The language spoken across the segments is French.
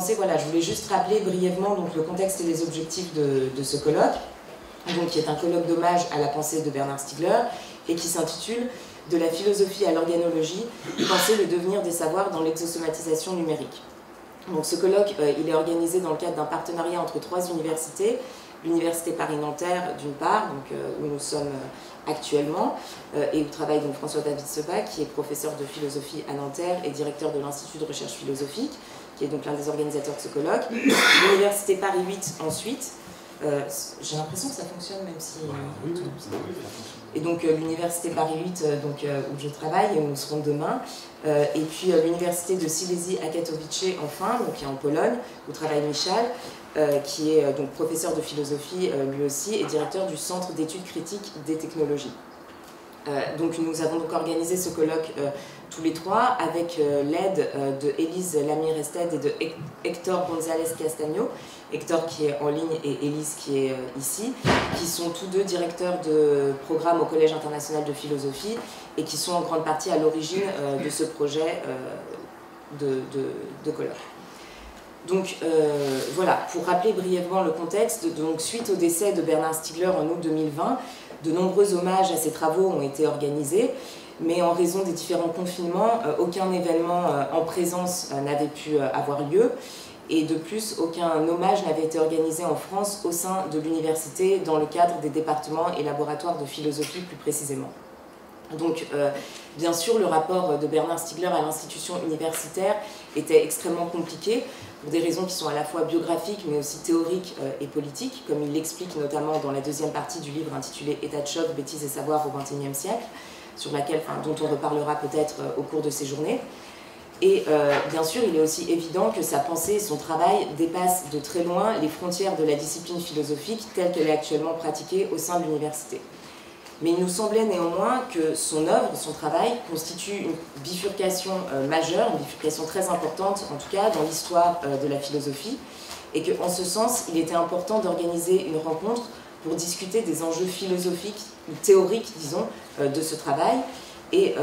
commencer, voilà, je voulais juste rappeler brièvement donc, le contexte et les objectifs de ce colloque, donc, qui est un colloque d'hommage à la pensée de Bernard Stiegler et qui s'intitule « De la philosophie à l'organologie, penser le devenir des savoirs dans l'exosomatisation numérique ». Donc ce colloque, il est organisé dans le cadre d'un partenariat entre 3 universités, l'Université Paris-Nanterre d'une part, donc, où nous sommes actuellement, et où travaille donc François-David Sebag, qui est professeur de philosophie à Nanterre et directeur de l'Institut de recherche philosophique, qui est donc l'un des organisateurs de ce colloque. L'Université Paris 8 ensuite, j'ai l'impression que ça fonctionne même si... Et donc l'Université Paris 8, donc, où je travaille, et où nous serons demain, et puis l'Université de Silésie à Katowice enfin, donc qui est en Pologne, où travaille Michal, qui est donc professeur de philosophie lui aussi, et directeur du Centre d'études critiques des technologies. Donc nous avons donc organisé ce colloque tous les 3 avec l'aide de Élise Lamir-Ested et de Hector González Castaño, Hector qui est en ligne et Élise qui est ici, qui sont tous 2 directeurs de programme au Collège international de philosophie et qui sont en grande partie à l'origine de ce projet de colloque. Donc voilà, pour rappeler brièvement le contexte, donc, suite au décès de Bernard Stiegler en août 2020, de nombreux hommages à ses travaux ont été organisés, mais en raison des différents confinements, aucun événement en présence n'avait pu avoir lieu, et de plus, aucun hommage n'avait été organisé en France au sein de l'université dans le cadre des départements et laboratoires de philosophie plus précisément. Donc, bien sûr, le rapport de Bernard Stiegler à l'institution universitaire était extrêmement compliqué, pour des raisons qui sont à la fois biographiques mais aussi théoriques et politiques, comme il l'explique notamment dans la 2e partie du livre intitulé « État de choc, bêtises et savoir au XXIe siècle », dont on reparlera peut-être au cours de ces journées. Et bien sûr, il est aussi évident que sa pensée et son travail dépassent de très loin les frontières de la discipline philosophique telle qu'elle est actuellement pratiquée au sein de l'université. Mais il nous semblait néanmoins que son œuvre, son travail, constitue une bifurcation majeure, une bifurcation très importante, en tout cas, dans l'histoire de la philosophie, et qu'en ce sens, il était important d'organiser une rencontre pour discuter des enjeux philosophiques, ou théoriques, disons, de ce travail. Et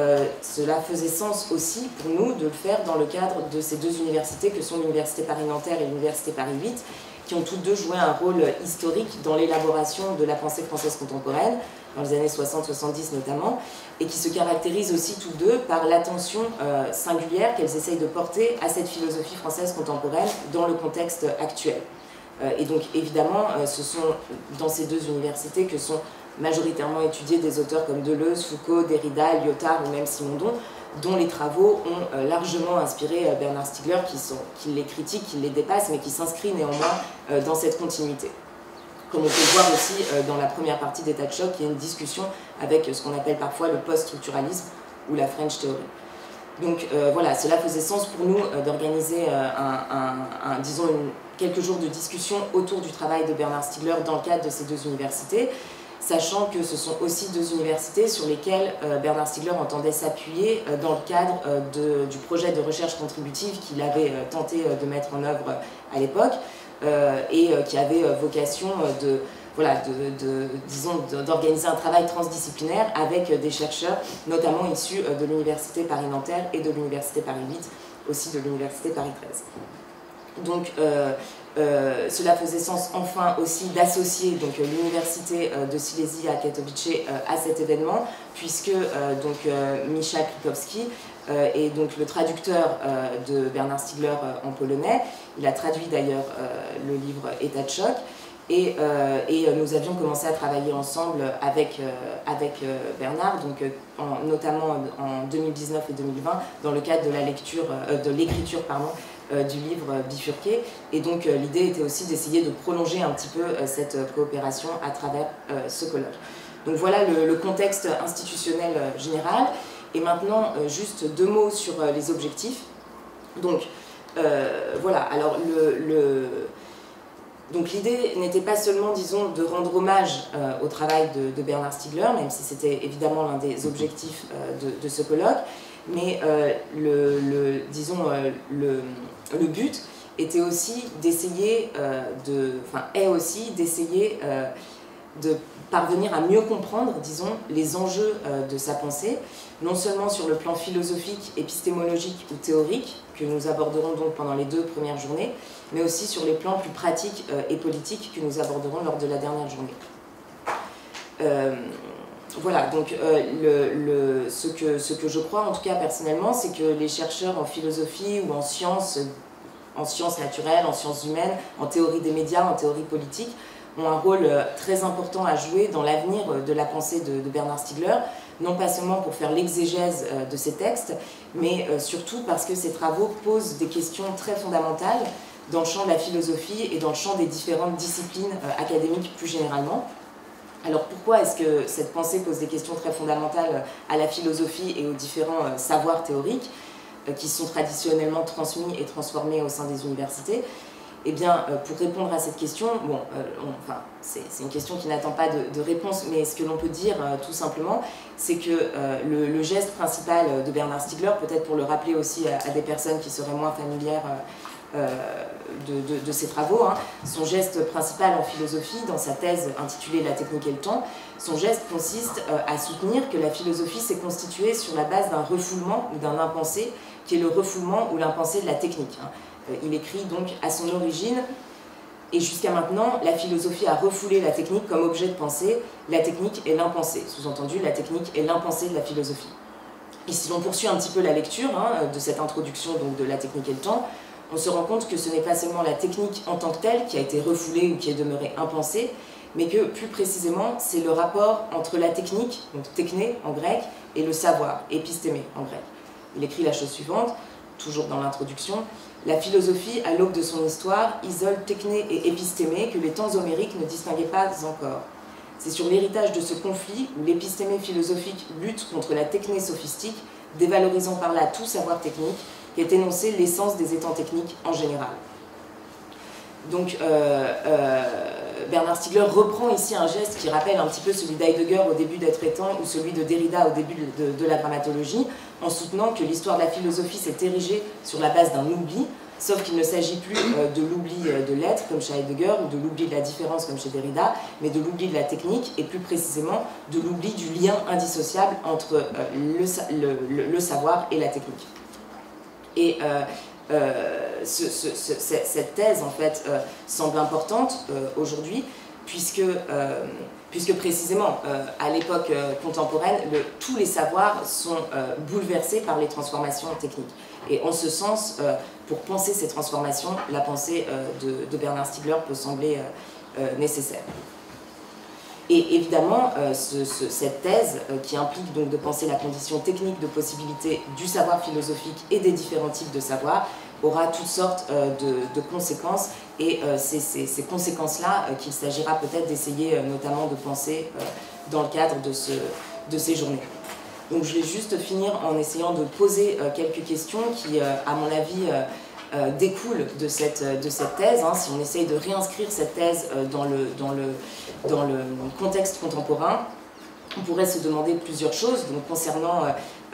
cela faisait sens aussi pour nous de le faire dans le cadre de ces 2 universités que sont l'Université Paris-Nanterre et l'Université Paris 8, qui ont toutes 2 joué un rôle historique dans l'élaboration de la pensée française contemporaine, dans les années 60-70 notamment, et qui se caractérisent aussi toutes 2 par l'attention singulière qu'elles essayent de porter à cette philosophie française contemporaine dans le contexte actuel. Et donc évidemment, ce sont dans ces 2 universités que sont majoritairement étudiés des auteurs comme Deleuze, Foucault, Derrida, Lyotard ou même Simondon, dont les travaux ont largement inspiré Bernard Stiegler, qui les critique, qui les dépasse, mais qui s'inscrit néanmoins dans cette continuité. Comme on peut le voir aussi dans la première partie d'État de choc, il y a une discussion avec ce qu'on appelle parfois le post-structuralisme ou la French Theory. Donc voilà, cela faisait sens pour nous d'organiser disons quelques jours de discussion autour du travail de Bernard Stiegler dans le cadre de ces 2 universités, sachant que ce sont aussi 2 universités sur lesquelles Bernard Stiegler entendait s'appuyer dans le cadre du projet de recherche contributive qu'il avait tenté de mettre en œuvre à l'époque, et qui avait vocation d'organiser un travail transdisciplinaire avec des chercheurs, notamment issus de l'Université Paris-Nanterre et de l'Université Paris 8, aussi de l'Université Paris 13. Donc, cela faisait sens enfin aussi d'associer l'université de Silésie à Katowice à cet événement, puisque Michał Krykowski est donc le traducteur de Bernard Stiegler en polonais. Il a traduit d'ailleurs le livre État de choc, et nous avions commencé à travailler ensemble avec Bernard, notamment en 2019 et 2020, dans le cadre de l'écriture du livre Bifurqué, et donc l'idée était aussi d'essayer de prolonger un petit peu cette coopération à travers ce colloque. Donc voilà le contexte institutionnel général, et maintenant juste 2 mots sur les objectifs. Donc voilà, alors donc l'idée n'était pas seulement, disons, de rendre hommage au travail de Bernard Stiegler, même si c'était évidemment l'un des objectifs de ce colloque, mais le but était aussi d'essayer de parvenir à mieux comprendre, disons, les enjeux de sa pensée, non seulement sur le plan philosophique, épistémologique ou théorique, que nous aborderons donc pendant les 2 premières journées, mais aussi sur les plans plus pratiques et politiques que nous aborderons lors de la dernière journée. Voilà, donc ce que je crois, en tout cas personnellement, c'est que les chercheurs en philosophie ou en sciences naturelles, en sciences humaines, en théorie des médias, en théorie politique, ont un rôle très important à jouer dans l'avenir de la pensée de Bernard Stiegler, non pas seulement pour faire l'exégèse de ses textes, mais surtout parce que ses travaux posent des questions très fondamentales dans le champ de la philosophie et dans le champ des différentes disciplines académiques plus généralement. Alors pourquoi est-ce que cette pensée pose des questions très fondamentales à la philosophie et aux différents savoirs théoriques qui sont traditionnellement transmis et transformés au sein des universités? Eh bien, pour répondre à cette question, bon, c'est une question qui n'attend pas de réponse, mais ce que l'on peut dire tout simplement, c'est que le geste principal de Bernard Stiegler, peut-être pour le rappeler aussi à des personnes qui seraient moins familières de ses travaux, hein, son geste principal en philosophie, dans sa thèse intitulée « La technique et le temps », son geste consiste à soutenir que la philosophie s'est constituée sur la base d'un refoulement ou d'un impensé, qui est le refoulement ou l'impensé de la technique. Hein. Il écrit donc « À son origine, et jusqu'à maintenant, la philosophie a refoulé la technique comme objet de pensée, la technique est l'impensé. » Sous-entendu, la technique est l'impensé de la philosophie. Et si l'on poursuit un petit peu la lecture de cette introduction donc, de La technique et le temps, on se rend compte que ce n'est pas seulement la technique en tant que telle qui a été refoulée ou qui est demeurée impensée, mais que plus précisément, c'est le rapport entre la technique, donc techné en grec, et le savoir, épistémé en grec. Il écrit la chose suivante, toujours dans l'introduction, « La philosophie, à l'aube de son histoire, isole techné et épistémé que les temps homériques ne distinguaient pas encore. C'est sur l'héritage de ce conflit où l'épistémé philosophique lutte contre la techné sophistique, dévalorisant par là tout savoir technique, qu'est énoncée l'essence des étangs techniques en général. » Donc Bernard Stiegler reprend ici un geste qui rappelle un petit peu celui d'Heidegger au début d'Être et temps ou celui de Derrida au début de la grammatologie, en soutenant que l'histoire de la philosophie s'est érigée sur la base d'un oubli, sauf qu'il ne s'agit plus de l'oubli de l'être comme chez Heidegger ou de l'oubli de la différence comme chez Derrida, mais de l'oubli de la technique et plus précisément de l'oubli du lien indissociable entre le savoir et la technique. Et cette thèse, en fait, semble importante aujourd'hui, puisque précisément, à l'époque contemporaine, tous les savoirs sont bouleversés par les transformations techniques. Et en ce sens, pour penser ces transformations, la pensée de Bernard Stiegler peut sembler nécessaire. Et évidemment, cette thèse, qui implique donc de penser la condition technique de possibilité du savoir philosophique et des différents types de savoir, aura toutes sortes de conséquences, et c'est ces conséquences-là qu'il s'agira peut-être d'essayer notamment de penser dans le cadre de ces journées. Donc je vais juste finir en essayant de poser quelques questions qui, à mon avis, découlent de cette thèse. Hein. Si on essaye de réinscrire cette thèse dans le contexte contemporain, on pourrait se demander plusieurs choses. Donc, concernant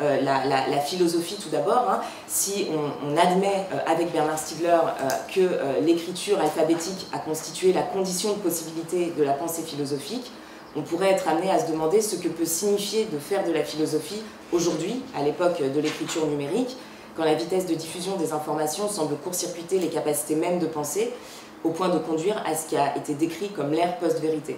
la philosophie tout d'abord, hein, si on admet avec Bernard Stiegler que l'écriture alphabétique a constitué la condition de possibilité de la pensée philosophique, on pourrait être amené à se demander ce que peut signifier de faire de la philosophie aujourd'hui, à l'époque de l'écriture numérique, quand la vitesse de diffusion des informations semble court-circuiter les capacités mêmes de penser, au point de conduire à ce qui a été décrit comme l'ère post-vérité.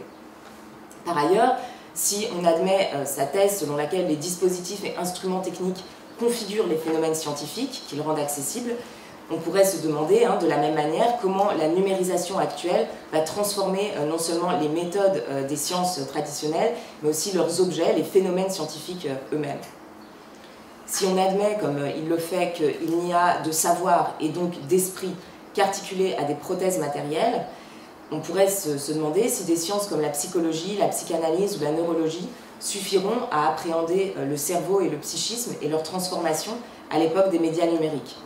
Par ailleurs, si on admet sa thèse selon laquelle les dispositifs et instruments techniques configurent les phénomènes scientifiques, qu'ils rendent accessibles, on pourrait se demander, de la même manière, comment la numérisation actuelle va transformer non seulement les méthodes des sciences traditionnelles, mais aussi leurs objets, les phénomènes scientifiques eux-mêmes. Si on admet, comme il le fait, qu'il n'y a de savoir et donc d'esprit qu'articulé à des prothèses matérielles, on pourrait se demander si des sciences comme la psychologie, la psychanalyse ou la neurologie suffiront à appréhender le cerveau et le psychisme et leur transformation à l'époque des médias numériques.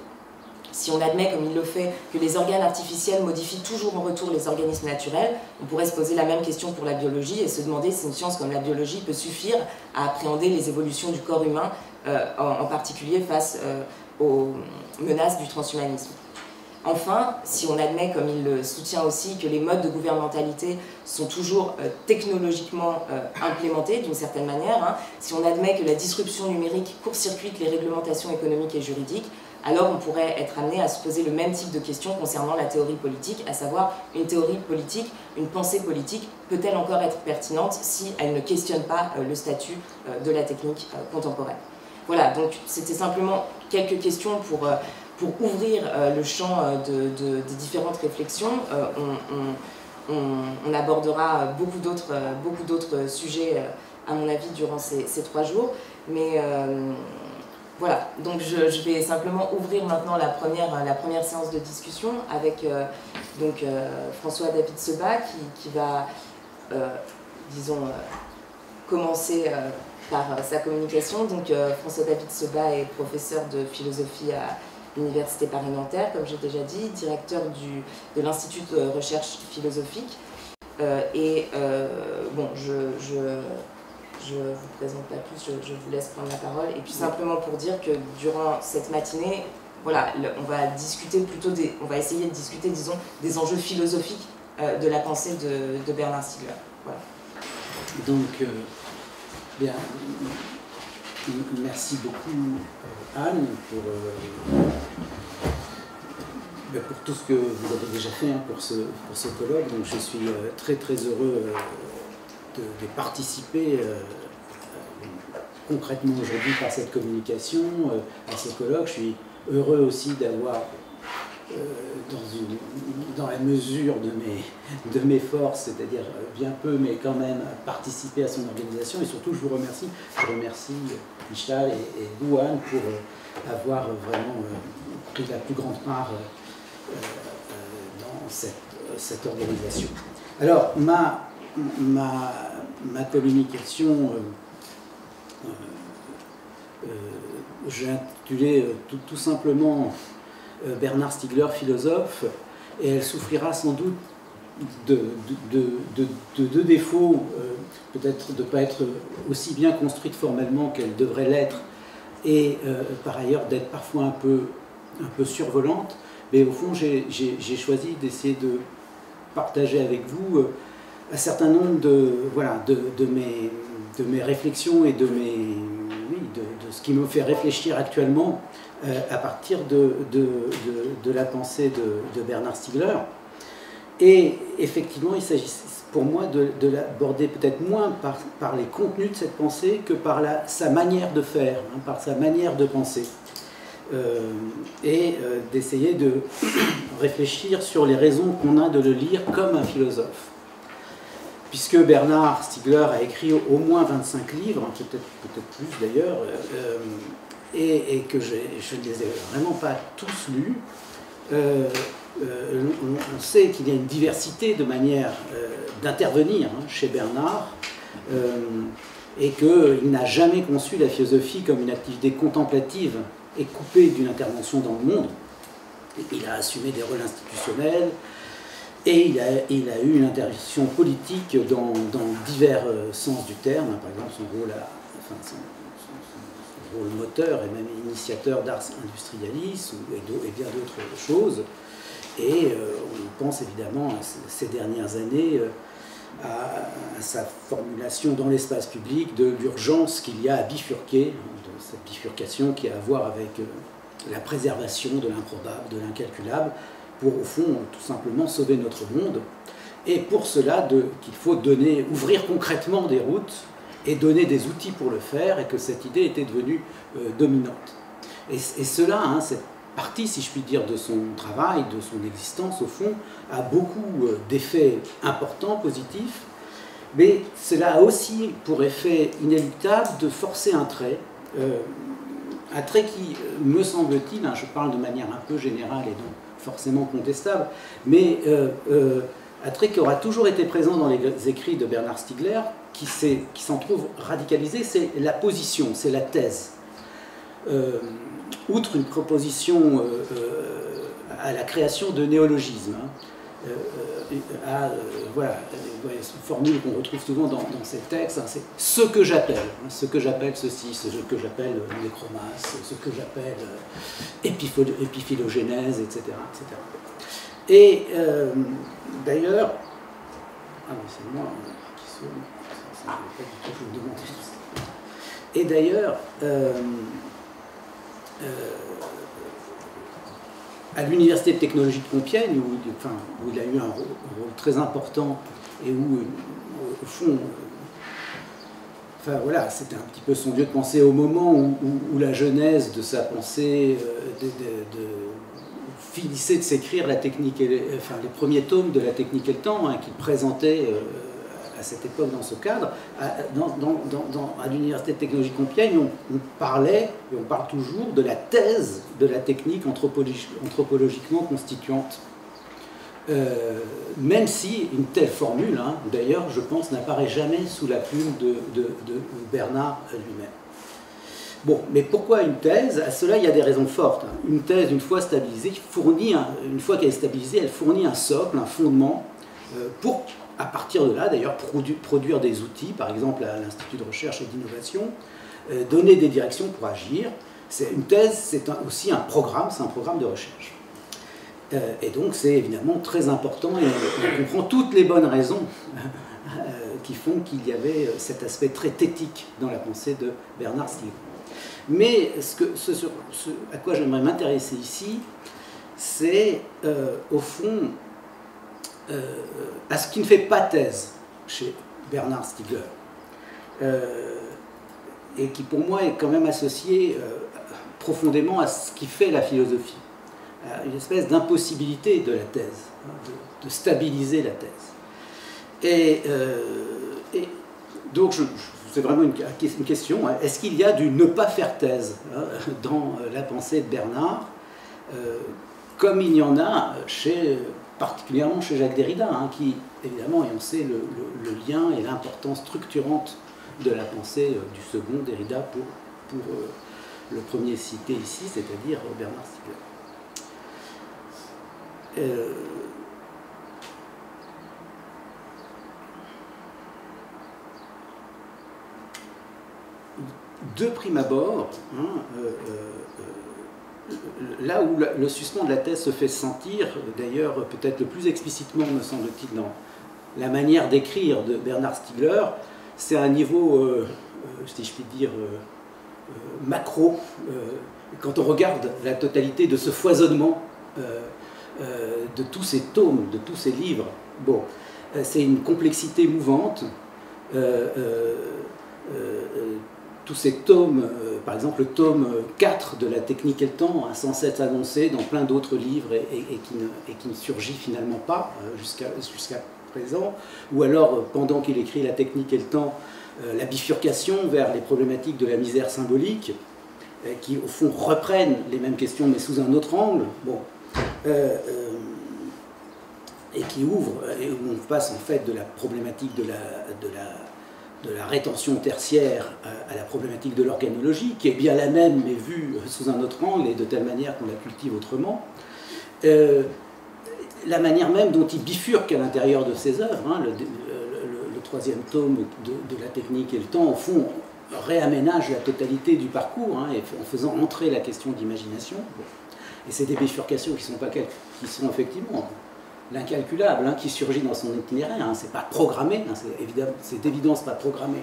Si on admet, comme il le fait, que les organes artificiels modifient toujours en retour les organismes naturels, on pourrait se poser la même question pour la biologie et se demander si une science comme la biologie peut suffire à appréhender les évolutions du corps humain, en particulier face aux menaces du transhumanisme. Enfin, si on admet, comme il le soutient aussi, que les modes de gouvernementalité sont toujours technologiquement implémentés d'une certaine manière, hein, si on admet que la disruption numérique court-circuite les réglementations économiques et juridiques, alors on pourrait être amené à se poser le même type de questions concernant la théorie politique, à savoir une théorie politique, une pensée politique, peut-elle encore être pertinente si elle ne questionne pas le statut de la technique contemporaine. Voilà, donc c'était simplement quelques questions pour ouvrir le champ des différentes réflexions. On abordera beaucoup d'autres sujets, à mon avis, durant ces 3 jours. Mais voilà, donc je vais simplement ouvrir maintenant la première séance de discussion avec François-David Sebag qui va, disons, commencer par sa communication. Donc François-David Sebag est professeur de philosophie à l'Université Paris-Nanterre, comme j'ai déjà dit, directeur de l'Institut de recherche philosophique. Bon, je ne vous présente pas plus, je vous laisse prendre la parole. Et puis simplement pour dire que durant cette matinée, voilà, on va discuter plutôt on va essayer de discuter, disons, des enjeux philosophiques de la pensée de Bernard Stiegler. Voilà. Donc, bien, merci beaucoup Anne pour tout ce que vous avez déjà fait pour ce colloque. Donc, je suis très très heureux de participer concrètement aujourd'hui par cette communication à ce colloque. Je suis heureux aussi d'avoir, dans la mesure de mes forces, c'est-à-dire bien peu, mais quand même participer à son organisation. Et surtout, je remercie Michal et vous, Anne, pour avoir vraiment pris la plus grande part dans cette organisation. Alors, ma communication, j'ai intitulé tout simplement Bernard Stiegler, philosophe, et elle souffrira sans doute de 2 défauts, peut-être de ne pas être aussi bien construite formellement qu'elle devrait l'être, et par ailleurs d'être parfois un peu survolante, mais au fond j'ai choisi d'essayer de partager avec vous un certain nombre de mes réflexions et de ce qui me fait réfléchir actuellement à partir de la pensée de Bernard Stiegler. Et effectivement, il s'agit pour moi de l'aborder peut-être moins par les contenus de cette pensée que par sa manière de faire, par sa manière de penser. Et d'essayer de réfléchir sur les raisons qu'on a de le lire comme un philosophe. Puisque Bernard Stiegler a écrit au moins 25 livres, peut-être plus d'ailleurs, et que je ne les ai vraiment pas tous lus, on sait qu'il y a une diversité de manières d'intervenir chez Bernard, et qu'il n'a jamais conçu la philosophie comme une activité contemplative et coupée d'une intervention dans le monde. Il a assumé des rôles institutionnels, et il a eu une intervention politique dans divers sens du terme, par exemple son rôle moteur et même initiateur d'Ars Industrialis et bien d'autres choses. Et on pense évidemment ces dernières années à sa formulation dans l'espace public de l'urgence qu'il y a à bifurquer, de cette bifurcation qui a à voir avec la préservation de l'improbable, de l'incalculable, pour au fond tout simplement sauver notre monde. Et pour cela qu'il faut ouvrir concrètement des routes et donner des outils pour le faire, et que cette idée était devenue dominante. Et cela, cette partie, si je puis dire, de son travail, de son existence, au fond, a beaucoup d'effets importants, positifs, mais cela a aussi pour effet inéluctable de forcer un trait qui, me semble-t-il, je parle de manière un peu générale et donc forcément contestable, mais un trait qui aura toujours été présent dans les écrits de Bernard Stiegler, qui s'en trouve radicalisé, c'est la position, c'est la thèse. Outre une proposition à la création de néologismes, voilà, une formule qu'on retrouve souvent dans ces textes, hein, c'est ce que j'appelle ceci, ce que j'appelle nécromas, ce que j'appelle épiphylogénèse, etc. Et d'ailleurs, ah oui, c'est moi qui suis, ça ne pas du tout, je me demandais tout ça. Et d'ailleurs, à l'Université de technologie de Compiègne, où il a eu un rôle très important et où, au fond, enfin voilà, c'était un petit peu son lieu de pensée au moment où la genèse de sa pensée finissait de s'écrire la technique, les premiers tomes de la technique et le temps, hein, qu'il présentait à cette époque dans ce cadre. À l'Université de technologie de Compiègne, on parlait, et on parle toujours, de la thèse de la technique anthropologiquement constituante. Même si une telle formule, hein, d'ailleurs, je pense, n'apparaît jamais sous la plume de Bernard lui-même. Bon, mais pourquoi une thèse? À cela, il y a des raisons fortes. Une thèse, une fois stabilisée, une fois qu'elle est stabilisée, elle fournit un socle, un fondement, pour, à partir de là, d'ailleurs, produire des outils, par exemple à l'Institut de recherche et d'innovation, donner des directions pour agir. Une thèse, c'est aussi un programme, c'est un programme de recherche. Et donc, c'est évidemment très important, et on comprend toutes les bonnes raisons qui font qu'il y avait cet aspect très thétique dans la pensée de Bernard Stiegler. Mais ce à quoi j'aimerais m'intéresser ici, c'est au fond à ce qui ne fait pas thèse chez Bernard Stiegler, et qui pour moi est quand même associé profondément à ce qui fait la philosophie, à une espèce d'impossibilité de la thèse, hein, de stabiliser la thèse. Et donc c'est vraiment une question, hein. Est-ce qu'il y a du ne pas faire thèse, hein, dans la pensée de Bernard, comme il y en a particulièrement chez Jacques Derrida, hein, qui, évidemment, et on sait le lien et l'importance structurante de la pensée du second Derrida pour le premier cité ici, c'est-à-dire Bernard Stiegler. De prime abord, hein, là où le suspens de la thèse se fait sentir, d'ailleurs peut-être le plus explicitement, me semble-t-il, dans la manière d'écrire de Bernard Stiegler, c'est à un niveau, si je puis dire, macro. Quand on regarde la totalité de ce foisonnement de tous ces tomes, de tous ces livres, bon, c'est une complexité mouvante. Tous ces tomes, par exemple le tome 4 de la technique et le temps, hein, sans s'être annoncé dans plein d'autres livres et qui ne surgit finalement pas jusqu'à présent, ou alors pendant qu'il écrit la technique et le temps, la bifurcation vers les problématiques de la misère symbolique, qui au fond reprennent les mêmes questions mais sous un autre angle, bon, et qui ouvrent, et où on passe en fait de la problématique de la rétention tertiaire à la problématique de l'organologie, qui est bien la même, mais vue sous un autre angle et de telle manière qu'on la cultive autrement. La manière même dont il bifurque à l'intérieur de ses œuvres, hein, le troisième tome de la technique et le temps, au fond, réaménage la totalité du parcours, hein, en faisant entrer la question d'imagination. Et c'est des bifurcations qui sont effectivement l'incalculable, hein, qui surgit dans son itinéraire, hein, c'est pas programmé, hein, c'est d'évidence pas programmé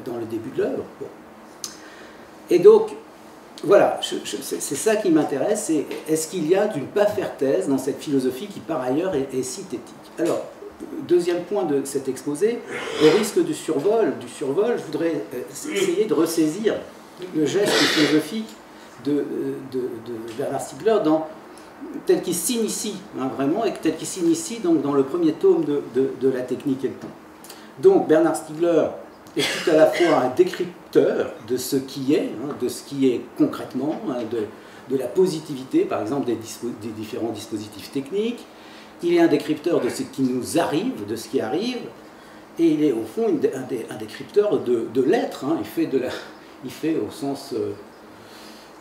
dans le début de l'œuvre. Bon. Et donc, voilà, c'est ça qui m'intéresse, c'est est-ce qu'il y a d'une pas faire thèse dans cette philosophie qui par ailleurs est si thétique. Alors, deuxième point de cet exposé, au risque du survol, je voudrais essayer de ressaisir le geste philosophique de Bernard Stiegler tel qu'il s'initie, hein, vraiment, et tel qu'il s'initie donc dans le premier tome de la technique et le temps. Donc Bernard Stiegler est tout à la fois un décrypteur de ce qui est, hein, de ce qui est concrètement, hein, de la positivité, par exemple, des différents dispositifs techniques. Il est un décrypteur de ce qui nous arrive, de ce qui arrive, et il est au fond un décrypteur de l'être. Hein. Il fait au sens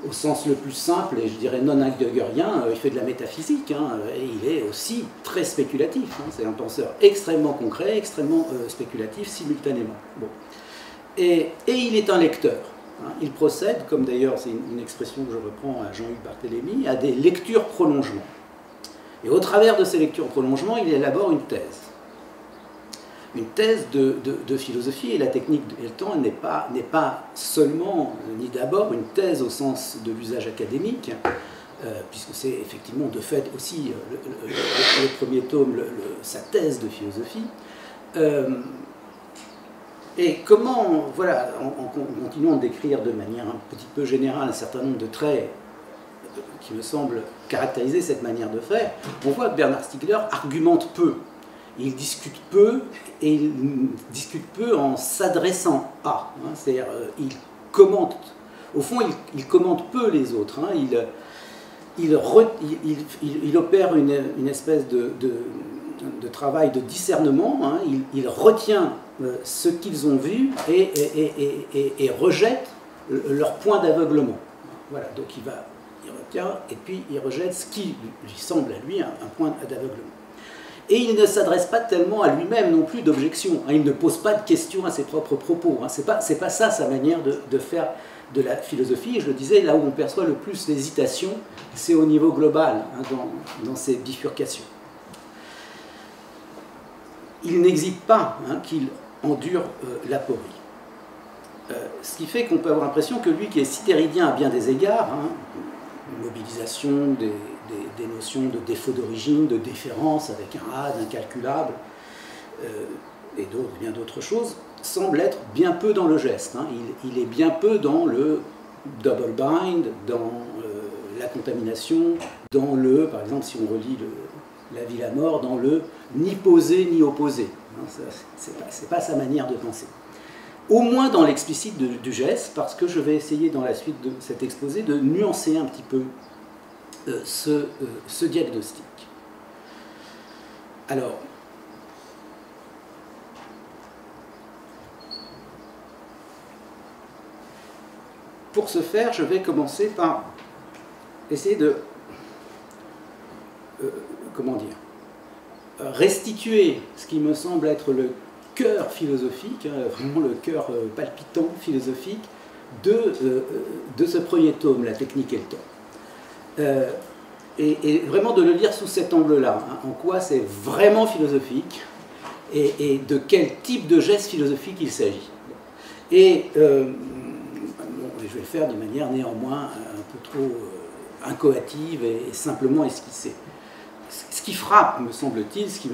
au sens le plus simple, et je dirais non heideggerien, il fait de la métaphysique, hein, et il est aussi très spéculatif. Hein, c'est un penseur extrêmement concret, extrêmement spéculatif simultanément. Bon. Et il est un lecteur. Hein, il procède, comme d'ailleurs c'est une expression que je reprends à Jean-Hugues Barthélemy, à des lectures-prolongements. Et au travers de ces lectures-prolongements, il élabore une thèse. Une thèse de philosophie, et la technique et le temps n'est pas seulement, ni d'abord, une thèse au sens de l'usage académique, puisque c'est effectivement de fait aussi le premier tome, sa thèse de philosophie. Et comment, voilà, en continuant de décrire de manière un petit peu générale un certain nombre de traits qui me semblent caractériser cette manière de faire, on voit que Bernard Stiegler argumente peu. Il discute peu, et il discute peu en s'adressant à. Hein, c'est-à-dire, il commente. Au fond, il commente peu les autres. Hein, il opère une espèce de travail de discernement. Hein, il retient ce qu'ils ont vu et rejette leur point d'aveuglement. Voilà, donc il retient et puis il rejette ce qui lui semble à lui un point d'aveuglement. Et il ne s'adresse pas tellement à lui-même non plus d'objection. Hein, il ne pose pas de questions à ses propres propos. Hein, c'est pas ça sa manière de faire de la philosophie. Et je le disais, là où on perçoit le plus l'hésitation, c'est au niveau global, hein, dans ces bifurcations. Il n'hésite pas hein, qu'il endure l'aporie. Ce qui fait qu'on peut avoir l'impression que lui, qui est cithéridien à bien des égards, hein, mobilisation des notions de défaut d'origine, de déférence avec un A, d'incalculable, et bien d'autres choses, semble être bien peu dans le geste. Hein. Il est bien peu dans le double bind, dans la contamination, dans le, par exemple, si on relit La vie, la mort, dans le ni posé ni opposé. Hein, c'est pas sa manière de penser. Au moins dans l'explicite du geste, parce que je vais essayer dans la suite de cet exposé de nuancer un petit peu ce diagnostic. Alors, pour ce faire, je vais commencer par essayer de, restituer ce qui me semble être le cœur philosophique, hein, vraiment le cœur palpitant philosophique de ce premier tome, La technique et le temps. Et vraiment de le lire sous cet angle-là, hein, en quoi c'est vraiment philosophique et de quel type de geste philosophique il s'agit. Et je vais le faire de manière néanmoins un peu trop incoative et simplement esquissée. Ce qui frappe, me semble-t-il, ce qui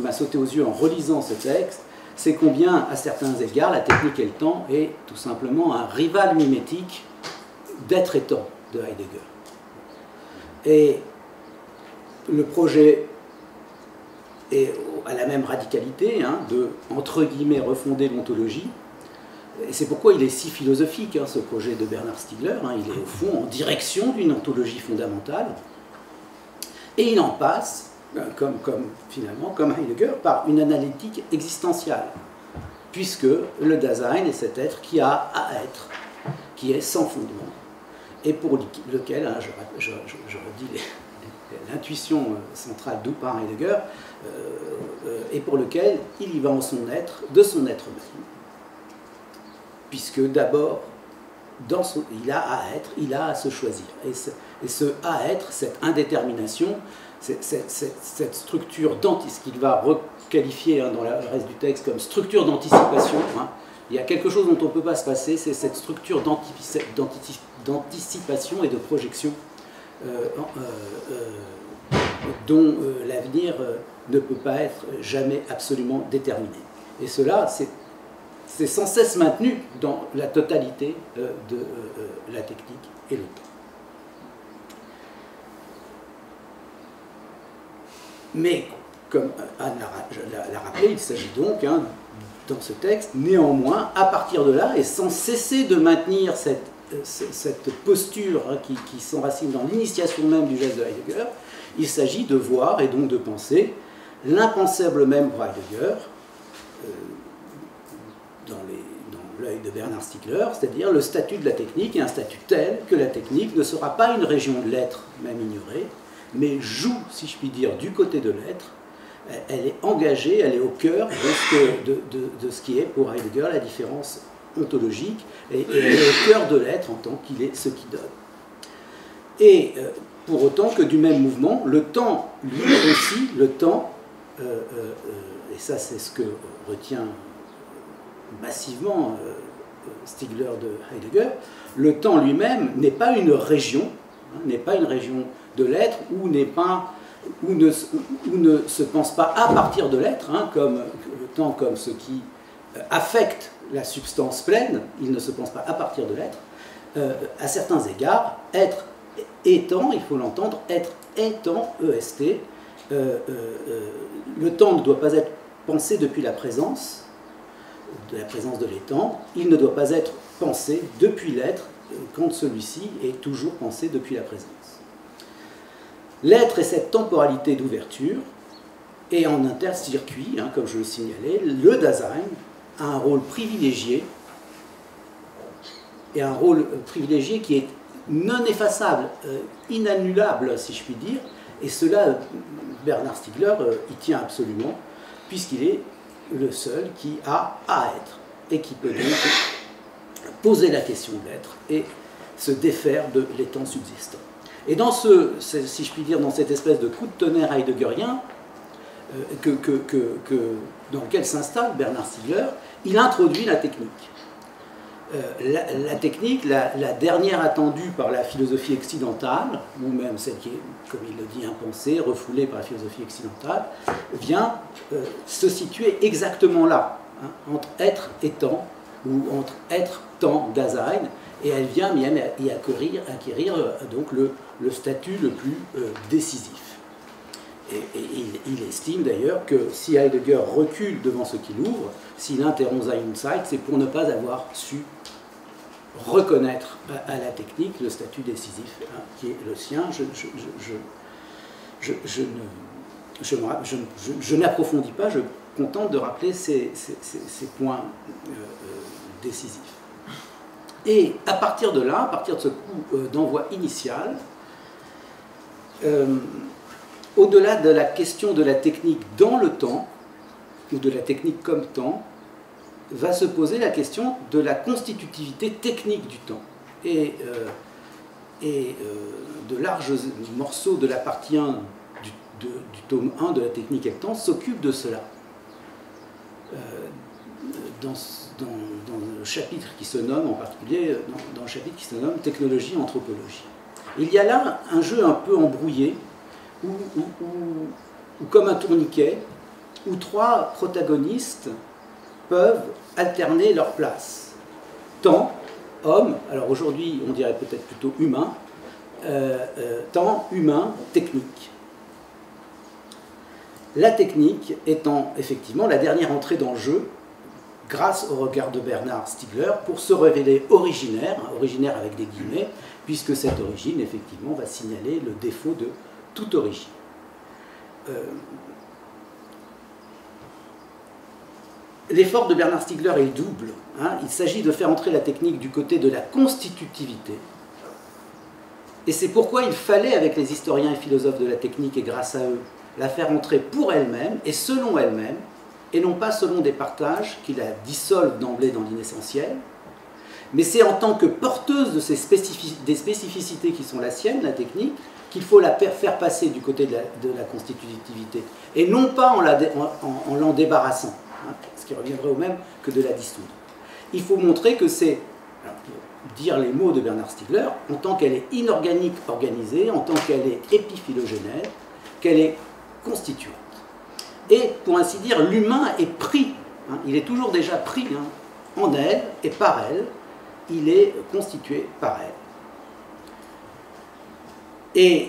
m'a sauté aux yeux en relisant ce texte, c'est combien, à certains égards, la technique et le temps est tout simplement un rival mimétique d'être et temps de Heidegger. Et le projet est à la même radicalité, hein, de, entre guillemets, refonder l'ontologie. Et c'est pourquoi il est si philosophique, hein, ce projet de Bernard Stiegler. Hein, il est au fond en direction d'une ontologie fondamentale. Et il en passe, finalement, comme Heidegger, par une analytique existentielle, puisque le Dasein est cet être qui a à être, qui est sans fondement, et pour lequel, hein, je redis l'intuition centrale d'où par Heidegger, et pour lequel il y va en son être, de son être même. Puisque d'abord, il a à être, il a à se choisir. Et ce à être, cette indétermination, cette structure ce qu'il va requalifier hein, dans le reste du texte comme structure d'anticipation, hein, il y a quelque chose dont on ne peut pas se passer, c'est cette structure d'anticipation et de projection dont l'avenir ne peut pas être jamais absolument déterminé. Et cela, c'est sans cesse maintenu dans la totalité de la technique et le temps. Mais, comme Anne l'a rappelé, il s'agit donc, hein, dans ce texte, néanmoins, à partir de là, et sans cesser de maintenir cette posture hein, qui s'enracine dans l'initiation même du geste de Heidegger, il s'agit de voir et donc de penser l'impensable même pour Heidegger, dans l'œil de Bernard Stiegler, c'est-à-dire le statut de la technique est un statut tel que la technique ne sera pas une région de l'être, même ignorée, mais joue, si je puis dire, du côté de l'être. Elle est engagée, elle est au cœur de ce qui est pour Heidegger la différence ontologique, et elle est au cœur de l'être en tant qu'il est ce qui donne. Et pour autant que du même mouvement, le temps, lui aussi, le temps, et ça c'est ce que retient massivement Stiegler de Heidegger, le temps lui-même n'est pas une région, n'est pas une région de l'être, ou ne se pense pas à partir de l'être, comme le temps comme ce qui affecte la substance pleine, il ne se pense pas à partir de l'être. À certains égards, être étant, il faut l'entendre, être étant, EST, le temps ne doit pas être pensé depuis la présence de l'étant, il ne doit pas être pensé depuis l'être, quand celui-ci est toujours pensé depuis la présence. L'être est cette temporalité d'ouverture, et en intercircuit, comme je le signalais, le Dasein a un rôle privilégié, et un rôle privilégié qui est non effaçable, inannulable, si je puis dire, et cela, Bernard Stiegler y tient absolument, puisqu'il est le seul qui a à être, et qui peut donc poser la question de l'être, et se défaire de l'étant subsistant. Et dans si je puis dire, dans cette espèce de coup de tonnerre heideggerien, dans lequel s'installe Bernard Stiegler, il introduit la technique. La technique, la dernière attendue par la philosophie occidentale, ou même celle qui est, comme il le dit, impensée, refoulée par la philosophie occidentale, vient se situer exactement là, entre être et temps, ou entre être, temps, Dasein, et elle vient même y acquérir donc le statut le plus décisif. Et il estime d'ailleurs que si Heidegger recule devant ce qu'il ouvre, s'il interrompt Sein und Zeit, c'est pour ne pas avoir su reconnaître à la technique le statut décisif qui est le sien. Je n'approfondis pas, je contente de rappeler ces points décisifs. Et à partir de là, à partir de ce coup d'envoi initial, au-delà de la question de la technique dans le temps, ou de la technique comme temps, va se poser la question de la constitutivité technique du temps. Et de larges morceaux de la partie 1 du tome 1 de la technique et le temps s'occupent de cela. Dans le chapitre qui se nomme, en particulier dans le chapitre qui se nomme Technologie, Anthropologie. Il y a là un jeu un peu embrouillé, ou comme un tourniquet, où trois protagonistes peuvent alterner leur place. Temps, homme, alors aujourd'hui on dirait peut-être plutôt humain, temps, humain, technique. La technique étant effectivement la dernière entrée dans le jeu, grâce au regard de Bernard Stiegler, pour se révéler originaire, originaire avec des guillemets, puisque cette origine, effectivement, va signaler le défaut de toute origine. L'effort de Bernard Stiegler est double. Il s'agit de faire entrer la technique du côté de la constitutivité. Et c'est pourquoi il fallait, avec les historiens et philosophes de la technique, et grâce à eux, la faire entrer pour elle-même et selon elle-même, et non pas selon des partages qui la dissolvent d'emblée dans l'inessentiel, mais c'est en tant que porteuse de des spécificités qui sont la sienne, la technique, qu'il faut la faire passer du côté de la constitutivité, et non pas en l'en débarrassant, ce qui reviendrait au même que de la dissoudre. Il faut montrer que c'est, pour dire les mots de Bernard Stiegler, en tant qu'elle est inorganique organisée, en tant qu'elle est épiphylogénère, qu'elle est constituante. Et, pour ainsi dire, l'humain est pris, il est toujours déjà pris en elle et par elle, il est constitué par elle. Et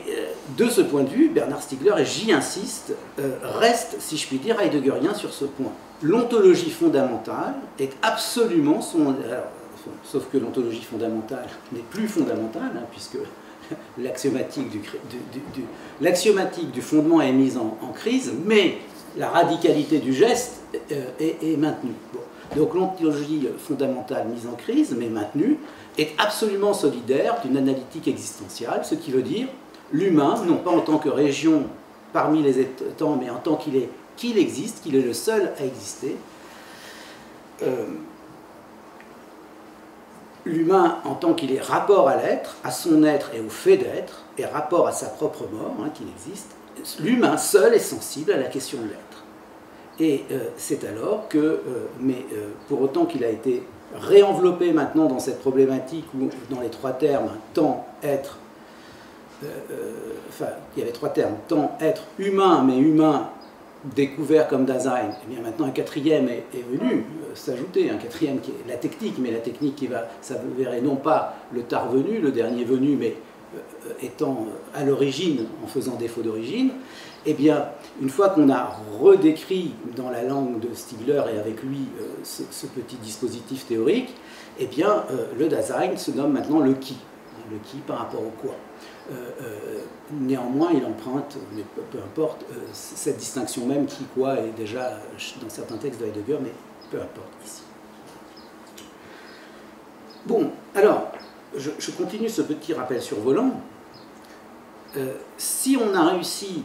de ce point de vue, Bernard Stiegler, et j'y insiste, reste, si je puis dire, heideggerien sur ce point. L'ontologie fondamentale est absolument sauf que l'ontologie fondamentale n'est plus fondamentale, puisque l'axiomatique du fondement est mise en crise, mais la radicalité du geste est maintenue. Bon. Donc l'ontologie fondamentale mise en crise, mais maintenue, est absolument solidaire d'une analytique existentielle, ce qui veut dire l'humain, non pas en tant que région parmi les temps, mais en tant qu'il existe, qu'il est le seul à exister. L'humain en tant qu'il est rapport à l'être, à son être et au fait d'être, et rapport à sa propre mort, qu'il existe, l'humain seul est sensible à la question de l'être. Et c'est alors que, pour autant qu'il a été réenveloppé maintenant dans cette problématique où, dans les trois termes, temps, être, il y avait trois termes, temps, être, humain, mais humain découvert comme Dasein, et bien maintenant un quatrième est venu s'ajouter, un quatrième qui est la technique, mais la technique qui va s'avérer non pas le tard venu, le dernier venu, mais étant à l'origine, en faisant défaut d'origine. Eh bien, une fois qu'on a redécrit dans la langue de Stigler et avec lui ce petit dispositif théorique, eh bien, le Dasein se nomme maintenant le qui par rapport au quoi. Néanmoins, il emprunte, mais peu importe, cette distinction même qui, quoi, est déjà dans certains textes de Heidegger, mais peu importe ici. Bon, alors, je continue ce petit rappel survolant. Si on a réussi,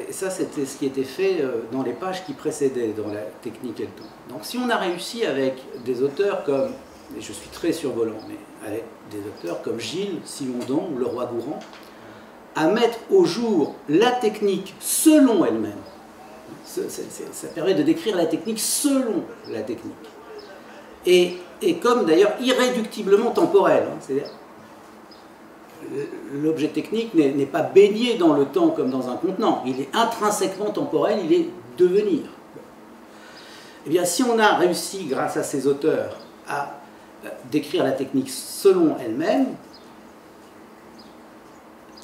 et ça c'était ce qui était fait dans les pages qui précédaient, dans la technique et le temps. Donc si on a réussi avec des auteurs comme, et je suis très survolant, mais avec des auteurs comme Gilles, Simondon ou Leroy-Gourand, à mettre au jour la technique selon elle-même. Ça permet de décrire la technique selon la technique. Et comme d'ailleurs irréductiblement temporel. C'est-à-dire, l'objet technique n'est pas baigné dans le temps comme dans un contenant. Il est intrinsèquement temporel, il est devenir. Eh bien, si on a réussi, grâce à ces auteurs, à décrire la technique selon elle-même,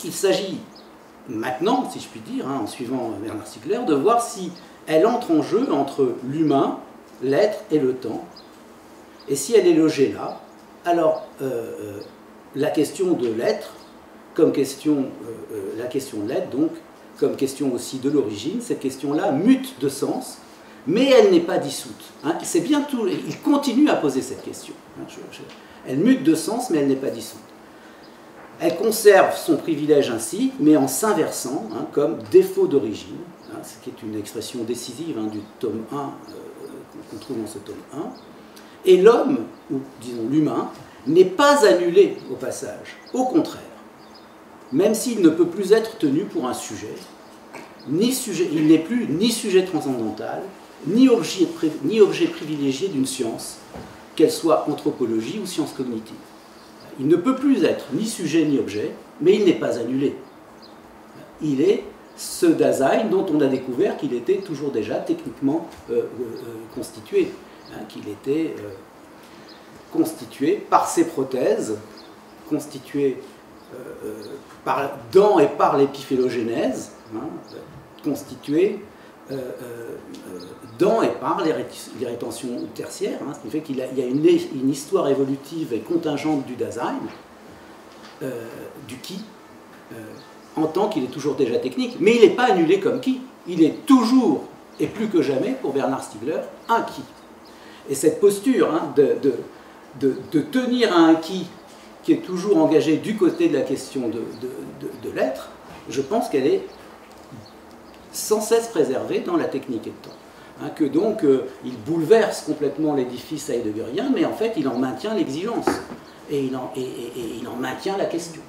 il s'agit maintenant, si je puis dire, en suivant Bernard Stiegler, de voir si elle entre en jeu entre l'humain, l'être et le temps. Et si elle est logée là, alors la question de l'être, comme question, la question de l'être, donc, comme question aussi de l'origine, cette question-là mute de sens, mais elle n'est pas dissoute. C'est bien tout, il continue à poser cette question. Elle mute de sens, mais elle n'est pas dissoute. Elle conserve son privilège ainsi, mais en s'inversant, comme défaut d'origine, ce qui est une expression décisive du tome 1, qu'on trouve dans ce tome 1. Et l'homme, ou disons l'humain, n'est pas annulé au passage. Au contraire, même s'il ne peut plus être tenu pour un sujet, il n'est plus ni sujet transcendantal, ni objet privilégié d'une science, qu'elle soit anthropologie ou science cognitive. Il ne peut plus être ni sujet ni objet, mais il n'est pas annulé. Il est ce Dasein dont on a découvert qu'il était toujours déjà techniquement constitué, qu'il était constitué par ses prothèses, constitué dans et par l'épiphélogénèse, constitué dans et par les rétentions tertiaires, ce qui fait qu'il y a une histoire évolutive et contingente du Dasein, du qui, en tant qu'il est toujours déjà technique, mais il n'est pas annulé comme qui, il est toujours, et plus que jamais, pour Bernard Stiegler, un qui. Et cette posture de tenir à un qui est toujours engagé du côté de la question de l'être, je pense qu'elle est sans cesse préservée dans la technique et le temps. Que donc, il bouleverse complètement l'édifice heideggerien, mais en fait, il en maintient l'exigence, et il en maintient la question.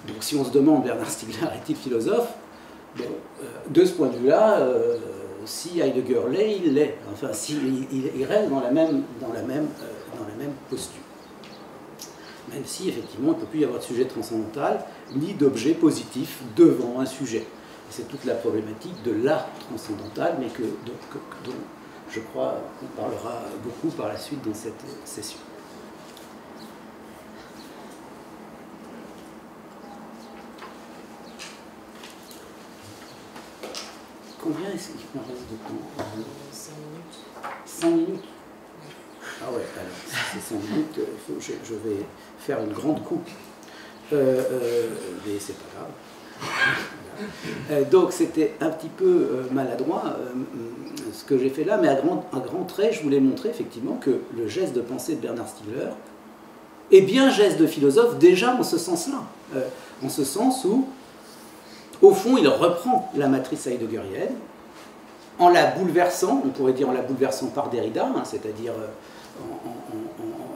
Donc si on se demande, Bernard Stiegler est-il philosophe, bon, de ce point de vue-là, si Heidegger l'est, il l'est. Enfin, il reste dans la même posture. Même si, effectivement, il ne peut plus y avoir de sujet transcendantal, ni d'objet positif devant un sujet. C'est toute la problématique de l'art transcendantal, mais dont je crois qu'on parlera beaucoup par la suite dans cette session. Combien est-ce qu'il me reste de temps? 5 minutes. 5 minutes? Ah ouais, alors, si c'est 5 minutes, je vais faire une grande coupe. Mais c'est pas grave. Voilà. Donc c'était un petit peu maladroit ce que j'ai fait là, mais à grand trait, je voulais montrer effectivement que le geste de pensée de Bernard Stiegler est bien geste de philosophe déjà en ce sens-là. En ce sens où, au fond, il reprend la matrice heideggerienne en la bouleversant, on pourrait dire en la bouleversant par Derrida, hein, c'est-à-dire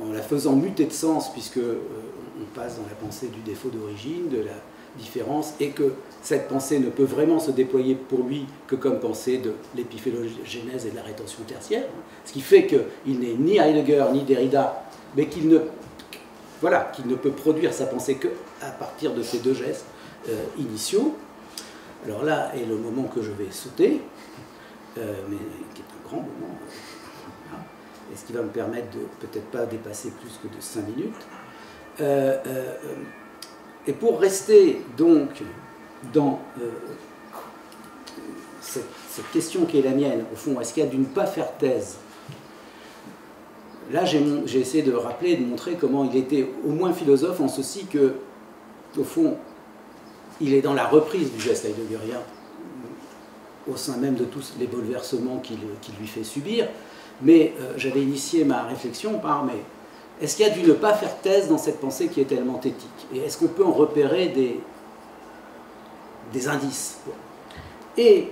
en la faisant muter de sens, puisque on passe dans la pensée du défaut d'origine, de la différence, et que cette pensée ne peut vraiment se déployer pour lui que comme pensée de l'épiphélogénèse et de la rétention tertiaire, ce qui fait qu'il n'est ni Heidegger ni Derrida, mais qu'il ne peut produire sa pensée qu'à partir de ces deux gestes initiaux. Alors là est le moment que je vais sauter, mais qui est un grand moment, et ce qui va me permettre de peut-être pas dépasser plus que de 5 minutes. Et pour rester donc dans cette question qui est la mienne, au fond, est-ce qu'il y a dû ne pas faire thèse? Là, j'ai essayé de rappeler, de montrer comment il était au moins philosophe en ceci que, au fond, il est dans la reprise du geste heideggerien, au sein même de tous les bouleversements qu'il lui fait subir. Mais j'avais initié ma réflexion par mais est-ce qu'il y a dû ne pas faire thèse dans cette pensée qui est tellement éthique? Et est-ce qu'on peut en repérer des indices? Et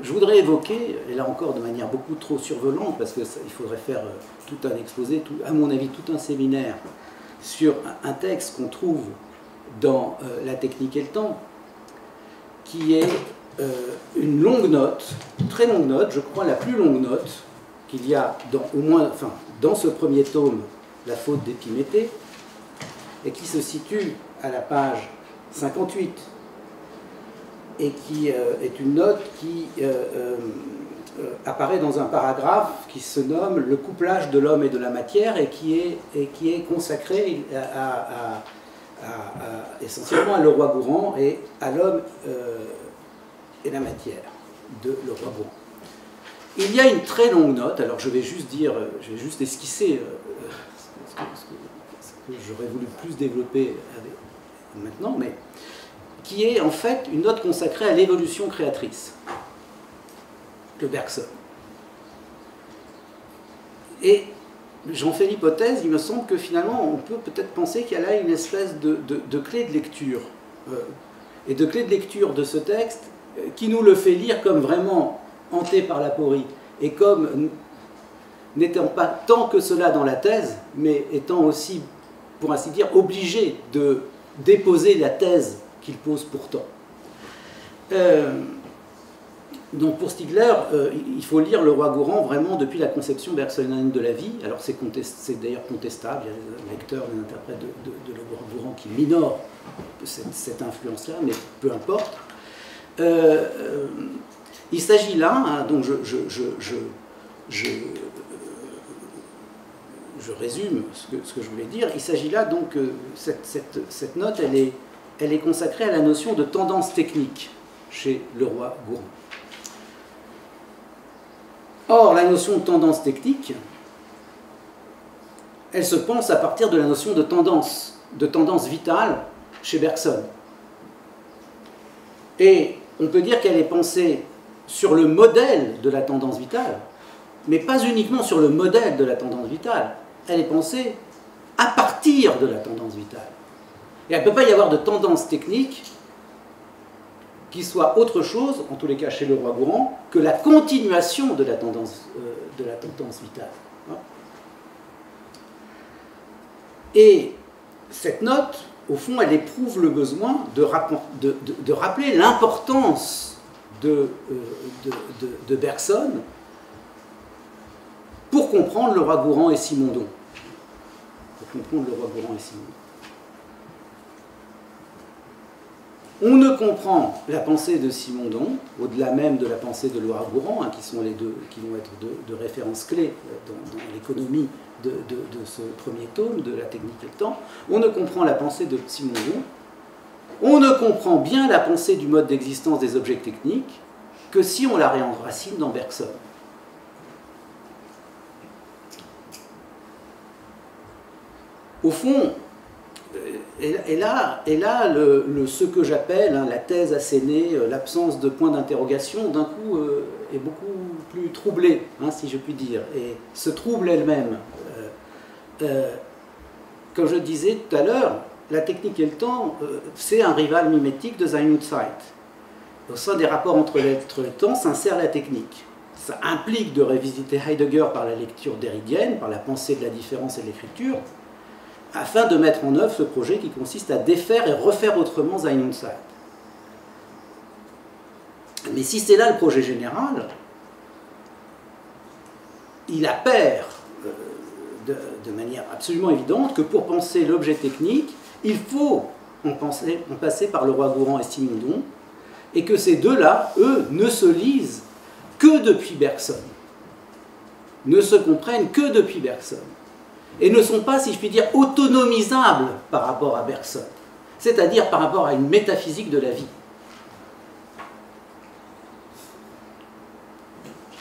je voudrais évoquer, et là encore de manière beaucoup trop survolante, parce qu'il faudrait faire tout un exposé, à mon avis tout un séminaire, sur un texte qu'on trouve dans La technique et le temps, qui est une longue note, une très longue note, je crois la plus longue note qu'il y a dans ce premier tome, La faute d'Épiméthée, et qui se situe à la page 58, et qui est une note qui apparaît dans un paragraphe qui se nomme « Le couplage de l'homme et de la matière » et qui est consacré essentiellement à Leroi-Gourhan et à l'homme et la matière de Leroi-Gourhan. Il y a une très longue note, alors je vais juste esquisser ce que j'aurais voulu plus développer maintenant, mais qui est en fait une note consacrée à l'évolution créatrice de Bergson. Et j'en fais l'hypothèse, il me semble que finalement on peut peut-être penser qu'il y a là une espèce de clé de lecture, et de clé de lecture de ce texte qui nous le fait lire comme vraiment hanté par l'aporie, et comme n'étant pas tant que cela dans la thèse, mais étant aussi, pour ainsi dire, obligé de déposer la thèse qu'il pose pourtant. Donc pour Stiegler, il faut lire Leroi-Gourhan vraiment depuis la conception bergsonienne de la vie. Alors c'est d'ailleurs contestable, il y a des lecteurs, des interprètes de Leroi-Gourhan qui minorent cette influence-là, mais peu importe. Il s'agit là, hein, donc je résume ce que je voulais dire, il s'agit là donc, cette note, elle est consacrée à la notion de tendance technique chez Leroi-Gourhan. Or, la notion de tendance technique, elle se pense à partir de la notion de tendance vitale chez Bergson. Et on peut dire qu'elle est pensée sur le modèle de la tendance vitale, mais pas uniquement sur le modèle de la tendance vitale, elle est pensée à partir de la tendance vitale. Et il ne peut pas y avoir de tendance technique qui soit autre chose, en tous les cas chez Leroi-Gourhan, que la continuation de la tendance vitale. Et cette note, au fond, elle éprouve le besoin de rappeler l'importance de Bergson pour comprendre Leroi-Gourhan et Simondon. On ne comprend la pensée de Simondon, au-delà même de la pensée de Leroi-Gourhan, hein, qui sont les deux, qui vont être deux références clés dans l'économie de ce premier tome, de La technique et le temps. On ne comprend la pensée de Simondon, on ne comprend bien la pensée du mode d'existence des objets techniques que si on la réenracine dans Bergson. Au fond, et là ce que j'appelle la thèse assénée, l'absence de point d'interrogation, d'un coup est beaucoup plus troublée, si je puis dire, et se trouble elle-même. Comme je disais tout à l'heure, la technique et le temps, c'est un rival mimétique de Sein und Zeit. Au sein des rapports entre l'être et le temps s'insère la technique. Ça implique de revisiter Heidegger par la lecture derridienne, par la pensée de la différence et de l'écriture, afin de mettre en œuvre ce projet qui consiste à défaire et refaire autrement Sein und Zeit. Mais si c'est là le projet général, il appert de manière absolument évidente que pour penser l'objet technique, il faut en passer par Leroi-Gourhan et Simondon, et que ces deux-là, eux, ne se lisent que depuis Bergson, ne se comprennent que depuis Bergson, et ne sont pas, si je puis dire, autonomisables par rapport à Bergson, c'est-à-dire par rapport à une métaphysique de la vie.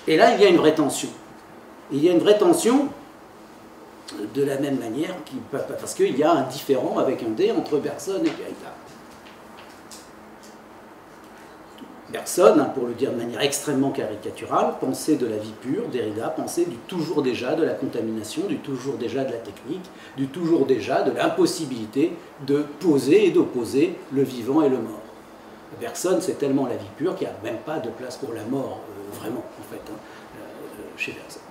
Et là, il y a une vraie tension. Il y a une vraie tension de la même manière, parce qu'il y a un différend avec un D entre Bergson et Derrida. Bergson, pour le dire de manière extrêmement caricaturale, pensait de la vie pure, Derrida pensait du toujours déjà de la contamination, du toujours déjà de la technique, du toujours déjà de l'impossibilité de poser et d'opposer le vivant et le mort. Bergson, c'est tellement la vie pure qu'il n'y a même pas de place pour la mort, vraiment, en fait, chez Bergson.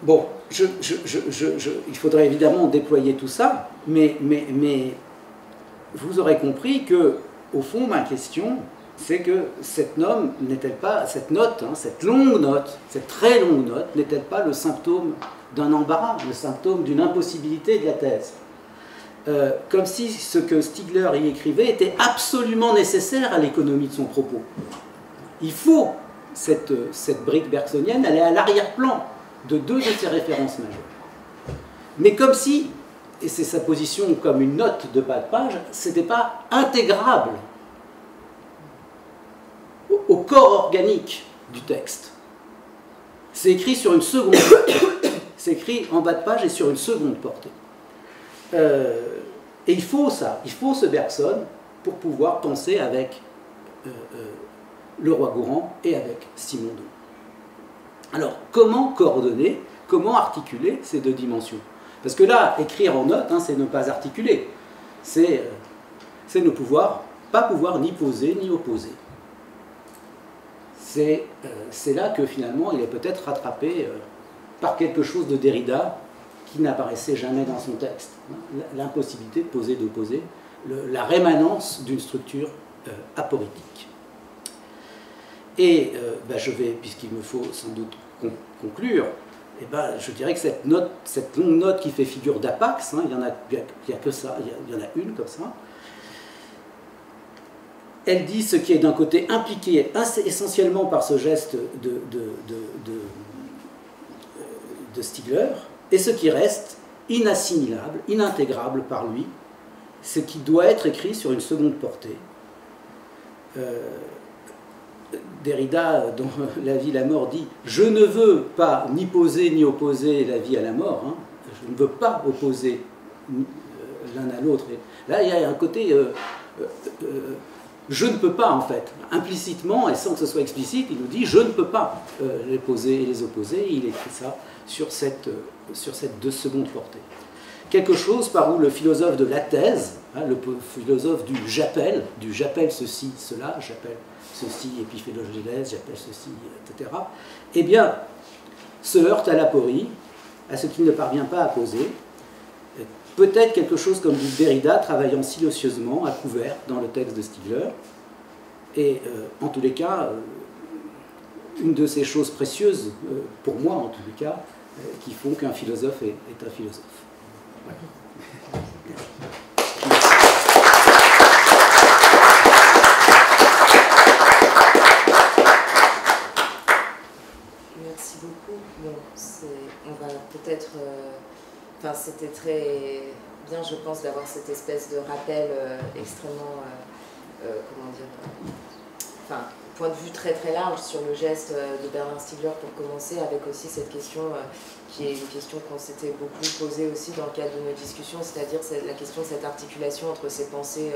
Bon, il faudrait évidemment déployer tout ça, mais vous aurez compris que, au fond, ma question, c'est que cette note, cette longue note, cette très longue note, n'est-elle pas le symptôme d'un embarras, le symptôme d'une impossibilité de la thèse? Comme si ce que Stigler y écrivait était absolument nécessaire à l'économie de son propos. Il faut, cette brique bergsonienne, elle est à l'arrière-plan de deux de ses références majeures. Mais comme si, et c'est sa position comme une note de bas de page, ce n'était pas intégrable au corps organique du texte. C'est écrit sur une seconde portée. C'est écrit en bas de page et sur une seconde portée. Et il faut ça, il faut ce Bergson pour pouvoir penser avec Leroi-Gourhan et avec Simondon. Alors, comment coordonner, comment articuler ces deux dimensions? Parce que là, écrire en note, c'est ne pas articuler. C'est ne pas pouvoir ni poser ni opposer. C'est là que finalement, il est peut-être rattrapé par quelque chose de Derrida qui n'apparaissait jamais dans son texte. L'impossibilité de poser, d'opposer, la rémanence d'une structure aporétique. Et je vais, puisqu'il me faut sans doute conclure, je dirais que cette longue note qui fait figure d'apax, il n'y a que ça, il y en a une comme ça, elle dit ce qui est d'un côté impliqué essentiellement par ce geste de Stigler, et ce qui reste inassimilable, inintégrable par lui, ce qui doit être écrit sur une seconde portée. Derrida, dans La vie et la mort, dit « Je ne veux pas ni poser ni opposer la vie à la mort, je ne veux pas opposer l'un à l'autre. » Là, il y a un côté je ne peux pas, en fait. Implicitement, et sans que ce soit explicite, il nous dit « Je ne peux pas les poser et les opposer », et il écrit ça sur cette deux secondes portée. Quelque chose par où le philosophe de la thèse, le philosophe du j'appelle ceci, cela, j'appelle ceci Épiphénogénèse, j'appelle ceci, etc., eh bien, se heurte à l'aporie, à ce qu'il ne parvient pas à poser. Peut-être quelque chose comme du Derrida travaillant silencieusement, à couvert, dans le texte de Stigler. Et en tous les cas, une de ces choses précieuses, pour moi en tous les cas, qui font qu'un philosophe est un philosophe. Voilà. Merci beaucoup. Bon, on va peut-être... c'était très bien, je pense, d'avoir cette espèce de rappel extrêmement... enfin, point de vue très très large sur le geste de Bernard Stiegler pour commencer, avec aussi cette question qui est une question qu'on s'était beaucoup posée aussi dans le cadre de nos discussions, c'est-à-dire la question de cette articulation entre ces pensées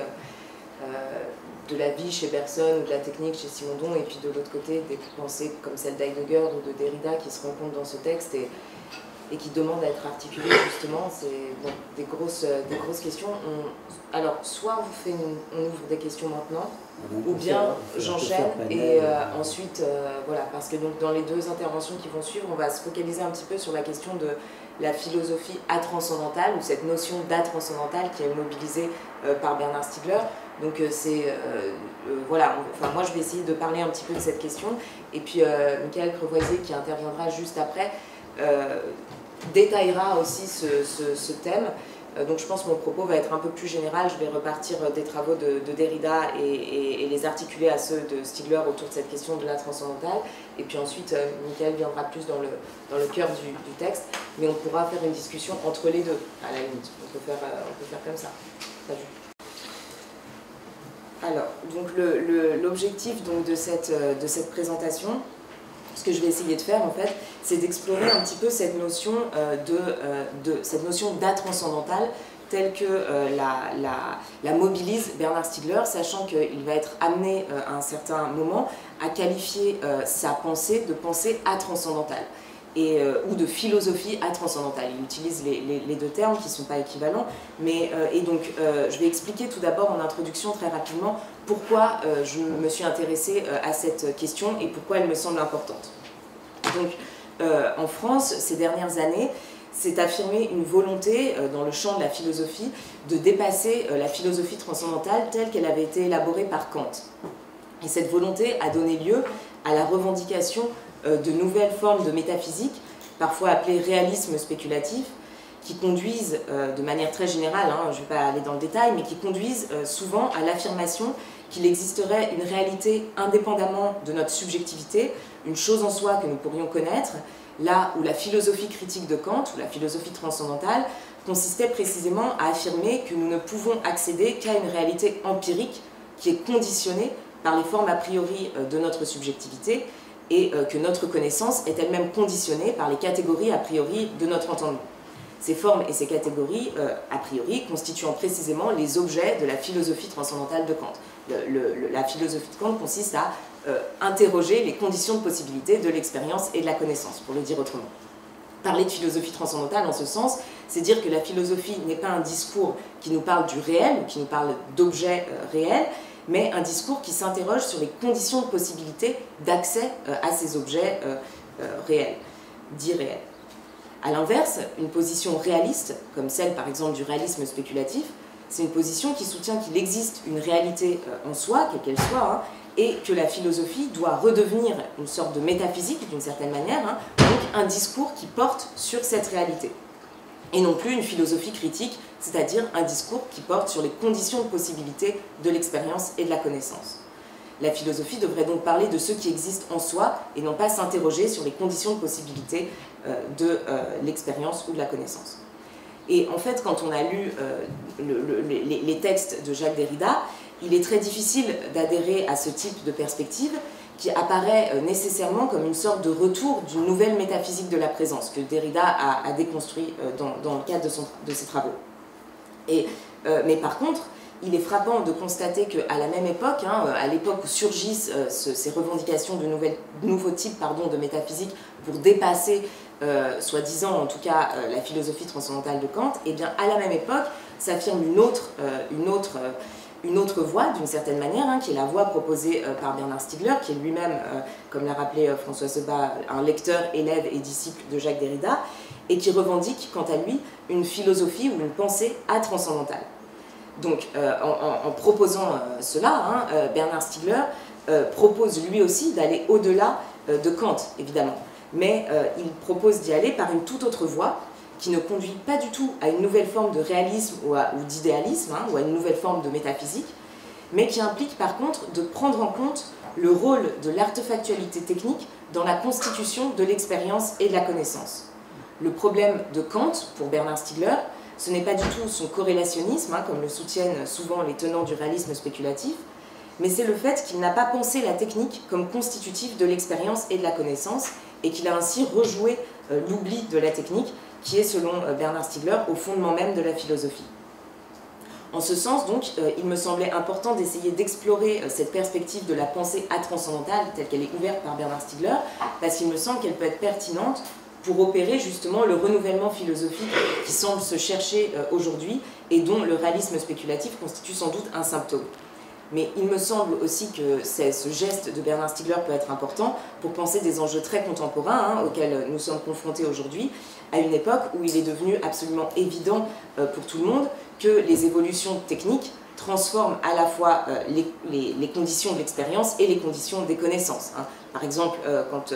de la vie chez Bergson ou de la technique chez Simondon, et puis de l'autre côté des pensées comme celle d'Heidegger ou de Derrida qui se rencontrent dans ce texte et qui demandent à être articulées justement. C'est bon, des grosses questions. Alors, soit on ouvre des questions maintenant, ou bien j'enchaîne et ensuite, voilà, parce que donc, dans les deux interventions qui vont suivre, on va se focaliser un petit peu sur la question de la philosophie atranscendantale, ou cette notion d'atranscendantal qui est mobilisée par Bernard Stiegler. Donc voilà, enfin, moi je vais essayer de parler un petit peu de cette question, et puis Michael Crevoisier, qui interviendra juste après, détaillera aussi ce thème. Donc je pense que mon propos va être un peu plus général, je vais repartir des travaux de Derrida et les articuler à ceux de Stiegler autour de cette question de l'atranscendantal, et puis ensuite Michael viendra plus dans le cœur du texte, mais on pourra faire une discussion entre les deux, à la limite, on peut faire comme ça. Alors, donc l'objectif de cette présentation, ce que je vais essayer de faire en fait, c'est d'explorer un petit peu cette notion d'atranscendantal telle que la mobilise Bernard Stiegler, sachant qu'il va être amené à un certain moment à qualifier sa pensée de pensée atranscendantale. Ou de philosophie atranscendantale. Il utilise les deux termes qui ne sont pas équivalents, mais, et donc je vais expliquer tout d'abord en introduction très rapidement pourquoi je me suis intéressée à cette question et pourquoi elle me semble importante. Donc en France, ces dernières années, s'est affirmée une volonté dans le champ de la philosophie de dépasser la philosophie transcendantale telle qu'elle avait été élaborée par Kant. Et cette volonté a donné lieu à la revendication de nouvelles formes de métaphysique, parfois appelées réalisme spéculatif, qui conduisent, de manière très générale, je ne vais pas aller dans le détail, mais qui conduisent souvent à l'affirmation qu'il existerait une réalité indépendamment de notre subjectivité, une chose en soi que nous pourrions connaître, là où la philosophie critique de Kant, ou la philosophie transcendantale, consistait précisément à affirmer que nous ne pouvons accéder qu'à une réalité empirique qui est conditionnée par les formes a priori de notre subjectivité, et que notre connaissance est elle-même conditionnée par les catégories a priori de notre entendement. Ces formes et ces catégories a priori constituant précisément les objets de la philosophie transcendantale de Kant. La philosophie de Kant consiste à interroger les conditions de possibilité de l'expérience et de la connaissance, pour le dire autrement. Parler de philosophie transcendantale en ce sens, c'est dire que la philosophie n'est pas un discours qui nous parle du réel, ou qui nous parle d'objets réels, mais un discours qui s'interroge sur les conditions de possibilité d'accès à ces objets réels, dits réels. A l'inverse, une position réaliste, comme celle par exemple du réalisme spéculatif, c'est une position qui soutient qu'il existe une réalité en soi, quelle qu'elle soit, et que la philosophie doit redevenir une sorte de métaphysique d'une certaine manière, donc un discours qui porte sur cette réalité. Et non plus une philosophie critique, c'est-à-dire un discours qui porte sur les conditions de possibilité de l'expérience et de la connaissance. La philosophie devrait donc parler de ce qui existe en soi et non pas s'interroger sur les conditions de possibilité de l'expérience ou de la connaissance. Et en fait, quand on a lu les textes de Jacques Derrida, il est très difficile d'adhérer à ce type de perspective qui apparaît nécessairement comme une sorte de retour d'une nouvelle métaphysique de la présence que Derrida a déconstruit dans le cadre de ses travaux. Mais par contre, il est frappant de constater qu'à la même époque, à l'époque où surgissent ces revendications de nouveaux types de métaphysique pour dépasser, soi-disant en tout cas, la philosophie transcendantale de Kant, et bien à la même époque s'affirme une autre voie, d'une certaine manière, qui est la voie proposée par Bernard Stiegler, qui est lui-même, comme l'a rappelé François Sebas, un lecteur, élève et disciple de Jacques Derrida, et qui revendique, quant à lui, une philosophie ou une pensée atranscendantale. Donc, en proposant cela, Bernard Stiegler propose lui aussi d'aller au-delà de Kant, évidemment. Mais il propose d'y aller par une toute autre voie, qui ne conduit pas du tout à une nouvelle forme de réalisme ou d'idéalisme, ou à une nouvelle forme de métaphysique, mais qui implique par contre de prendre en compte le rôle de l'artefactualité technique dans la constitution de l'expérience et de la connaissance. Le problème de Kant, pour Bernard Stiegler, ce n'est pas du tout son corrélationnisme, comme le soutiennent souvent les tenants du réalisme spéculatif, mais c'est le fait qu'il n'a pas pensé la technique comme constitutive de l'expérience et de la connaissance, et qu'il a ainsi rejoué l'oubli de la technique, qui est, selon Bernard Stiegler, au fondement même de la philosophie. En ce sens, donc, il me semblait important d'essayer d'explorer cette perspective de la pensée atranscendantale, telle qu'elle est ouverte par Bernard Stiegler, parce qu'il me semble qu'elle peut être pertinente pour opérer justement le renouvellement philosophique qui semble se chercher aujourd'hui et dont le réalisme spéculatif constitue sans doute un symptôme. Mais il me semble aussi que ce geste de Bernard Stiegler peut être important pour penser des enjeux très contemporains auxquels nous sommes confrontés aujourd'hui, à une époque où il est devenu absolument évident pour tout le monde que les évolutions techniques transforment à la fois les conditions de l'expérience et les conditions des connaissances. Par exemple, quand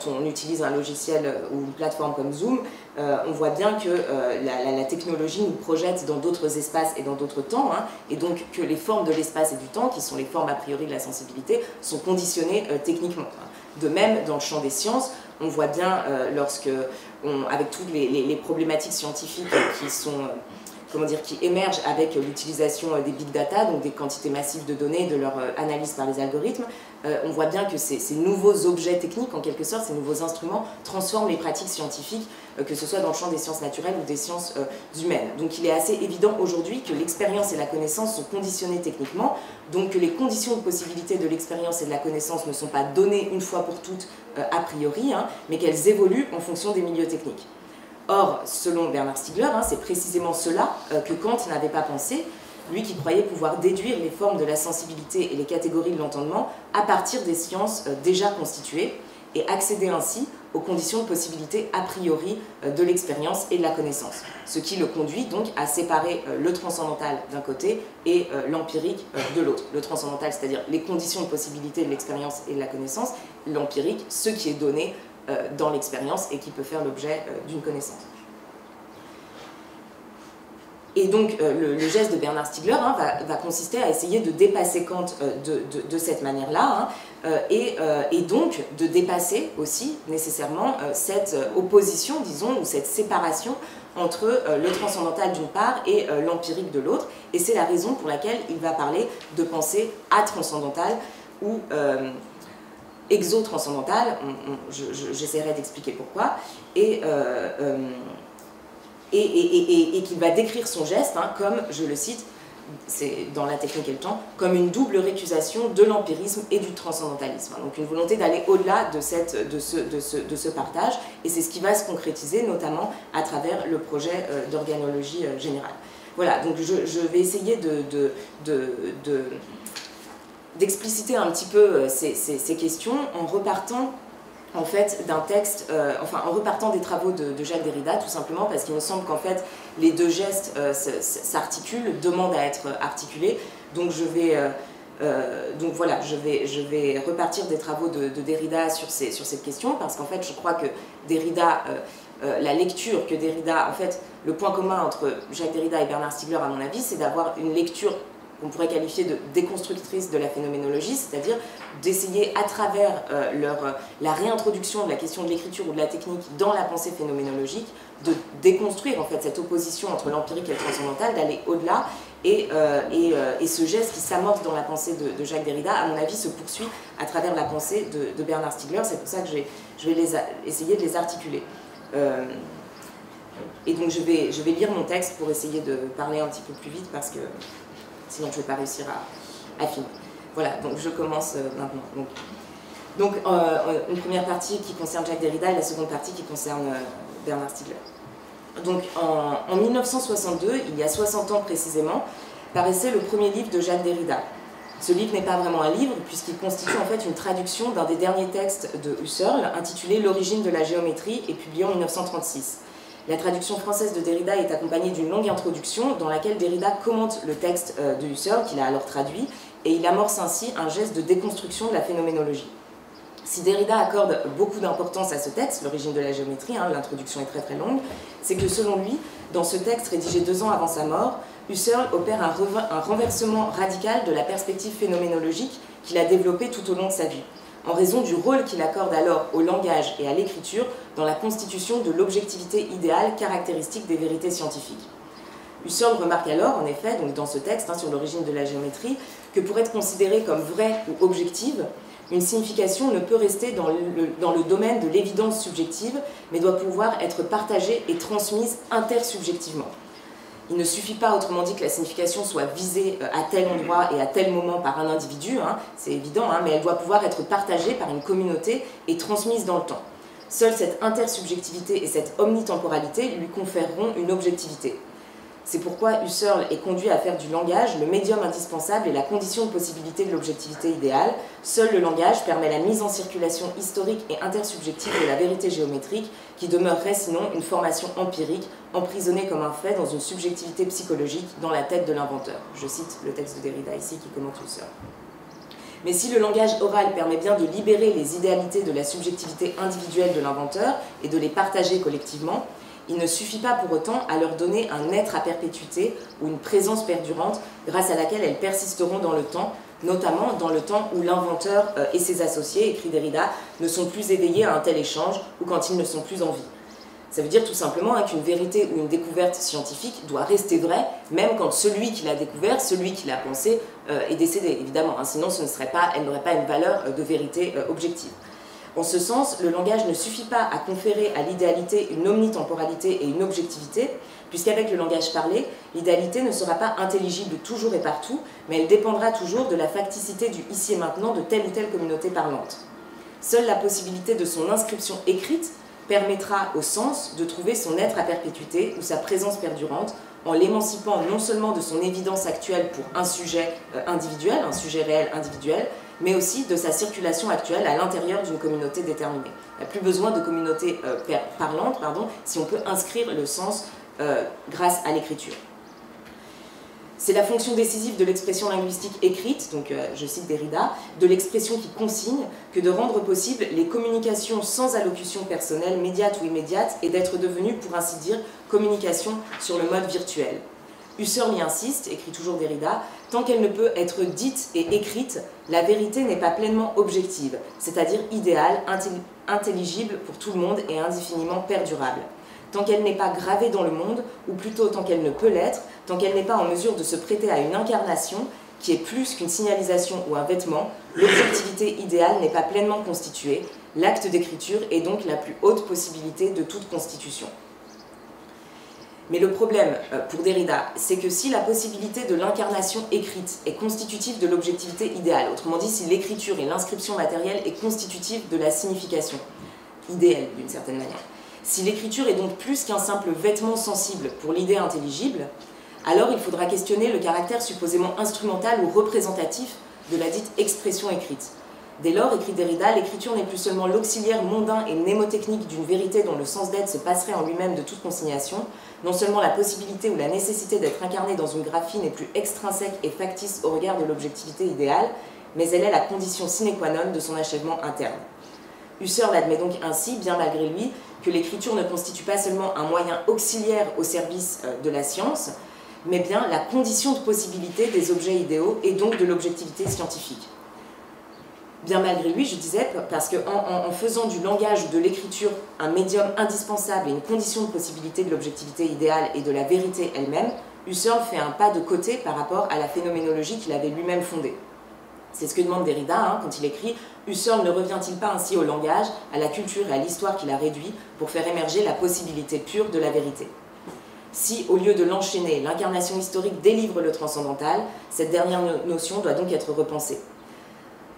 on utilise un logiciel ou une plateforme comme Zoom, on voit bien que la technologie nous projette dans d'autres espaces et dans d'autres temps, et donc que les formes de l'espace et du temps, qui sont les formes a priori de la sensibilité, sont conditionnées techniquement. De même, dans le champ des sciences, on voit bien, avec toutes les problématiques scientifiques qui émergent avec l'utilisation des big data, donc des quantités massives de données, de leur analyse par les algorithmes, on voit bien que ces nouveaux objets techniques, en quelque sorte, ces nouveaux instruments, transforment les pratiques scientifiques, que ce soit dans le champ des sciences naturelles ou des sciences humaines. Donc il est assez évident aujourd'hui que l'expérience et la connaissance sont conditionnées techniquement, donc que les conditions de possibilité de l'expérience et de la connaissance ne sont pas données une fois pour toutes a priori, mais qu'elles évoluent en fonction des milieux techniques. Or, selon Bernard Stiegler, c'est précisément cela que Kant n'avait pas pensé, lui qui croyait pouvoir déduire les formes de la sensibilité et les catégories de l'entendement à partir des sciences déjà constituées et accéder ainsi aux conditions de possibilité a priori de l'expérience et de la connaissance. Ce qui le conduit donc à séparer le transcendantal d'un côté et l'empirique de l'autre. Le transcendantal, c'est-à-dire les conditions de possibilité de l'expérience et de la connaissance, l'empirique, ce qui est donné dans l'expérience et qui peut faire l'objet d'une connaissance. Et donc le geste de Bernard Stiegler va consister à essayer de dépasser Kant de cette manière-là, et donc de dépasser aussi nécessairement cette opposition, disons, ou cette séparation entre le transcendantal d'une part et l'empirique de l'autre. Et c'est la raison pour laquelle il va parler de pensée atranscendantale ou exotranscendantale, j'essaierai d'expliquer pourquoi, et qu'il va décrire son geste comme, je le cite, c'est dans La technique et le temps, comme une double récusation de l'empirisme et du transcendantalisme. Donc une volonté d'aller au-delà de ce partage, et c'est ce qui va se concrétiser notamment à travers le projet d'organologie générale. Voilà, donc je vais essayer d'expliciter un petit peu ces questions en repartant en fait d'un texte, en repartant des travaux de Jacques Derrida, tout simplement parce qu'il me semble qu'en fait les deux gestes s'articulent, demandent à être articulés. Donc je vais repartir des travaux de Derrida sur cette question, parce qu'en fait je crois que Derrida, la lecture que Derrida, en fait le point commun entre Jacques Derrida et Bernard Stiegler à mon avis, c'est d'avoir une lecture qu'on pourrait qualifier de déconstructrice de la phénoménologie, c'est-à-dire d'essayer à travers la réintroduction de la question de l'écriture ou de la technique dans la pensée phénoménologique, de déconstruire en fait cette opposition entre l'empirique et le transcendantal, d'aller au-delà, et ce geste qui s'amorce dans la pensée de Jacques Derrida, à mon avis, se poursuit à travers la pensée de Bernard Stiegler. C'est pour ça que je vais essayer de les articuler. Et donc je vais lire mon texte pour essayer de parler un petit peu plus vite, parce que sinon je ne vais pas réussir à finir. Voilà, donc je commence maintenant. Donc une première partie qui concerne Jacques Derrida et la seconde partie qui concerne Bernard Stiegler. Donc en 1962, il y a 60 ans précisément, paraissait le premier livre de Jacques Derrida. Ce livre n'est pas vraiment un livre, puisqu'il constitue en fait une traduction d'un des derniers textes de Husserl, intitulé « L'origine de la géométrie » et publié en 1936. La traduction française de Derrida est accompagnée d'une longue introduction dans laquelle Derrida commente le texte de Husserl, qu'il a alors traduit, et il amorce ainsi un geste de déconstruction de la phénoménologie. Si Derrida accorde beaucoup d'importance à ce texte, l'origine de la géométrie, l'introduction est très très longue, c'est que selon lui, dans ce texte rédigé 2 ans avant sa mort, Husserl opère un renversement radical de la perspective phénoménologique qu'il a développée tout au long de sa vie, en raison du rôle qu'il accorde alors au langage et à l'écriture dans la constitution de l'objectivité idéale caractéristique des vérités scientifiques. Husserl remarque alors, en effet, donc dans ce texte sur l'origine de la géométrie, que pour être considérée comme vraie ou objective, une signification ne peut rester dans le domaine de l'évidence subjective, mais doit pouvoir être partagée et transmise intersubjectivement. Il ne suffit pas, autrement dit, que la signification soit visée à tel endroit et à tel moment par un individu, hein, c'est évident, hein, mais elle doit pouvoir être partagée par une communauté et transmise dans le temps. Seule cette intersubjectivité et cette omnitemporalité lui conféreront une objectivité. C'est pourquoi Husserl est conduit à faire du langage le médium indispensable et la condition de possibilité de l'objectivité idéale. Seul le langage permet la mise en circulation historique et intersubjective de la vérité géométrique, qui demeurerait sinon une formation empirique, emprisonnée comme un fait dans une subjectivité psychologique dans la tête de l'inventeur. Je cite le texte de Derrida ici qui commente Husserl. Mais si le langage oral permet bien de libérer les idéalités de la subjectivité individuelle de l'inventeur et de les partager collectivement, il ne suffit pas pour autant à leur donner un être à perpétuité ou une présence perdurante grâce à laquelle elles persisteront dans le temps, notamment dans le temps où l'inventeur et ses associés, écrit Derrida, ne sont plus éveillés à un tel échange ou quand ils ne sont plus en vie. Ça veut dire tout simplement qu'une vérité ou une découverte scientifique doit rester vraie, même quand celui qui l'a découvert, celui qui l'a pensé, est décédé, évidemment. Hein, sinon, elle n'aurait pas une valeur de vérité objective. En ce sens, le langage ne suffit pas à conférer à l'idéalité une omnitemporalité et une objectivité, puisqu'avec le langage parlé, l'idéalité ne sera pas intelligible toujours et partout, mais elle dépendra toujours de la facticité du ici et maintenant de telle ou telle communauté parlante. Seule la possibilité de son inscription écrite permettra au sens de trouver son être à perpétuité ou sa présence perdurante, en l'émancipant non seulement de son évidence actuelle pour un sujet individuel, un sujet réel individuel, mais aussi de sa circulation actuelle à l'intérieur d'une communauté déterminée. Il n'y a plus besoin de communauté parlante, si on peut inscrire le sens grâce à l'écriture. C'est la fonction décisive de l'expression linguistique écrite, donc je cite Derrida, de l'expression qui consigne, que de rendre possible les communications sans allocution personnelle, médiate ou immédiate, et d'être devenue, pour ainsi dire, communication sur le mode virtuel. Husserl y insiste, écrit toujours Derrida, tant qu'elle ne peut être dite et écrite, la vérité n'est pas pleinement objective, c'est-à-dire idéale, intelligible pour tout le monde et indéfiniment perdurable. Tant qu'elle n'est pas gravée dans le monde, ou plutôt tant qu'elle ne peut l'être, tant qu'elle n'est pas en mesure de se prêter à une incarnation qui est plus qu'une signalisation ou un vêtement, l'objectivité idéale n'est pas pleinement constituée, l'acte d'écriture est donc la plus haute possibilité de toute constitution. Mais le problème pour Derrida, c'est que si la possibilité de l'incarnation écrite est constitutive de l'objectivité idéale, autrement dit si l'écriture et l'inscription matérielle est constitutive de la signification idéale d'une certaine manière, si l'écriture est donc plus qu'un simple vêtement sensible pour l'idée intelligible, alors il faudra questionner le caractère supposément instrumental ou représentatif de la dite expression écrite. Dès lors, écrit Derrida, l'écriture n'est plus seulement l'auxiliaire mondain et mnémotechnique d'une vérité dont le sens d'être se passerait en lui-même de toute consignation. Non seulement la possibilité ou la nécessité d'être incarné dans une graphie n'est plus extrinsèque et factice au regard de l'objectivité idéale, mais elle est la condition sine qua non de son achèvement interne. Husserl admet donc ainsi, bien malgré lui, que l'écriture ne constitue pas seulement un moyen auxiliaire au service de la science, mais bien la condition de possibilité des objets idéaux et donc de l'objectivité scientifique. Bien malgré lui, je disais, parce qu'en faisant du langage ou de l'écriture un médium indispensable et une condition de possibilité de l'objectivité idéale et de la vérité elle-même, Husserl fait un pas de côté par rapport à la phénoménologie qu'il avait lui-même fondée. C'est ce que demande Derrida quand il écrit « Husserl ne revient-il pas ainsi au langage, à la culture et à l'histoire qu'il a réduit pour faire émerger la possibilité pure de la vérité ?» Si, au lieu de l'enchaîner, l'incarnation historique délivre le transcendantal, cette dernière notion doit donc être repensée.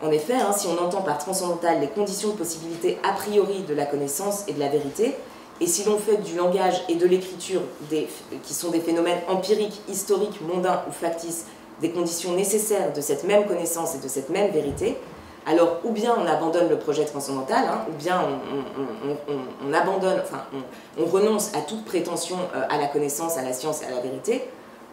En effet, si on entend par transcendantal les conditions de possibilité a priori de la connaissance et de la vérité, et si l'on fait du langage et de l'écriture, qui sont des phénomènes empiriques, historiques, mondains ou factices, des conditions nécessaires de cette même connaissance et de cette même vérité, alors ou bien on abandonne le projet transcendantal, ou bien on abandonne, on renonce à toute prétention à la connaissance, à la science et à la vérité,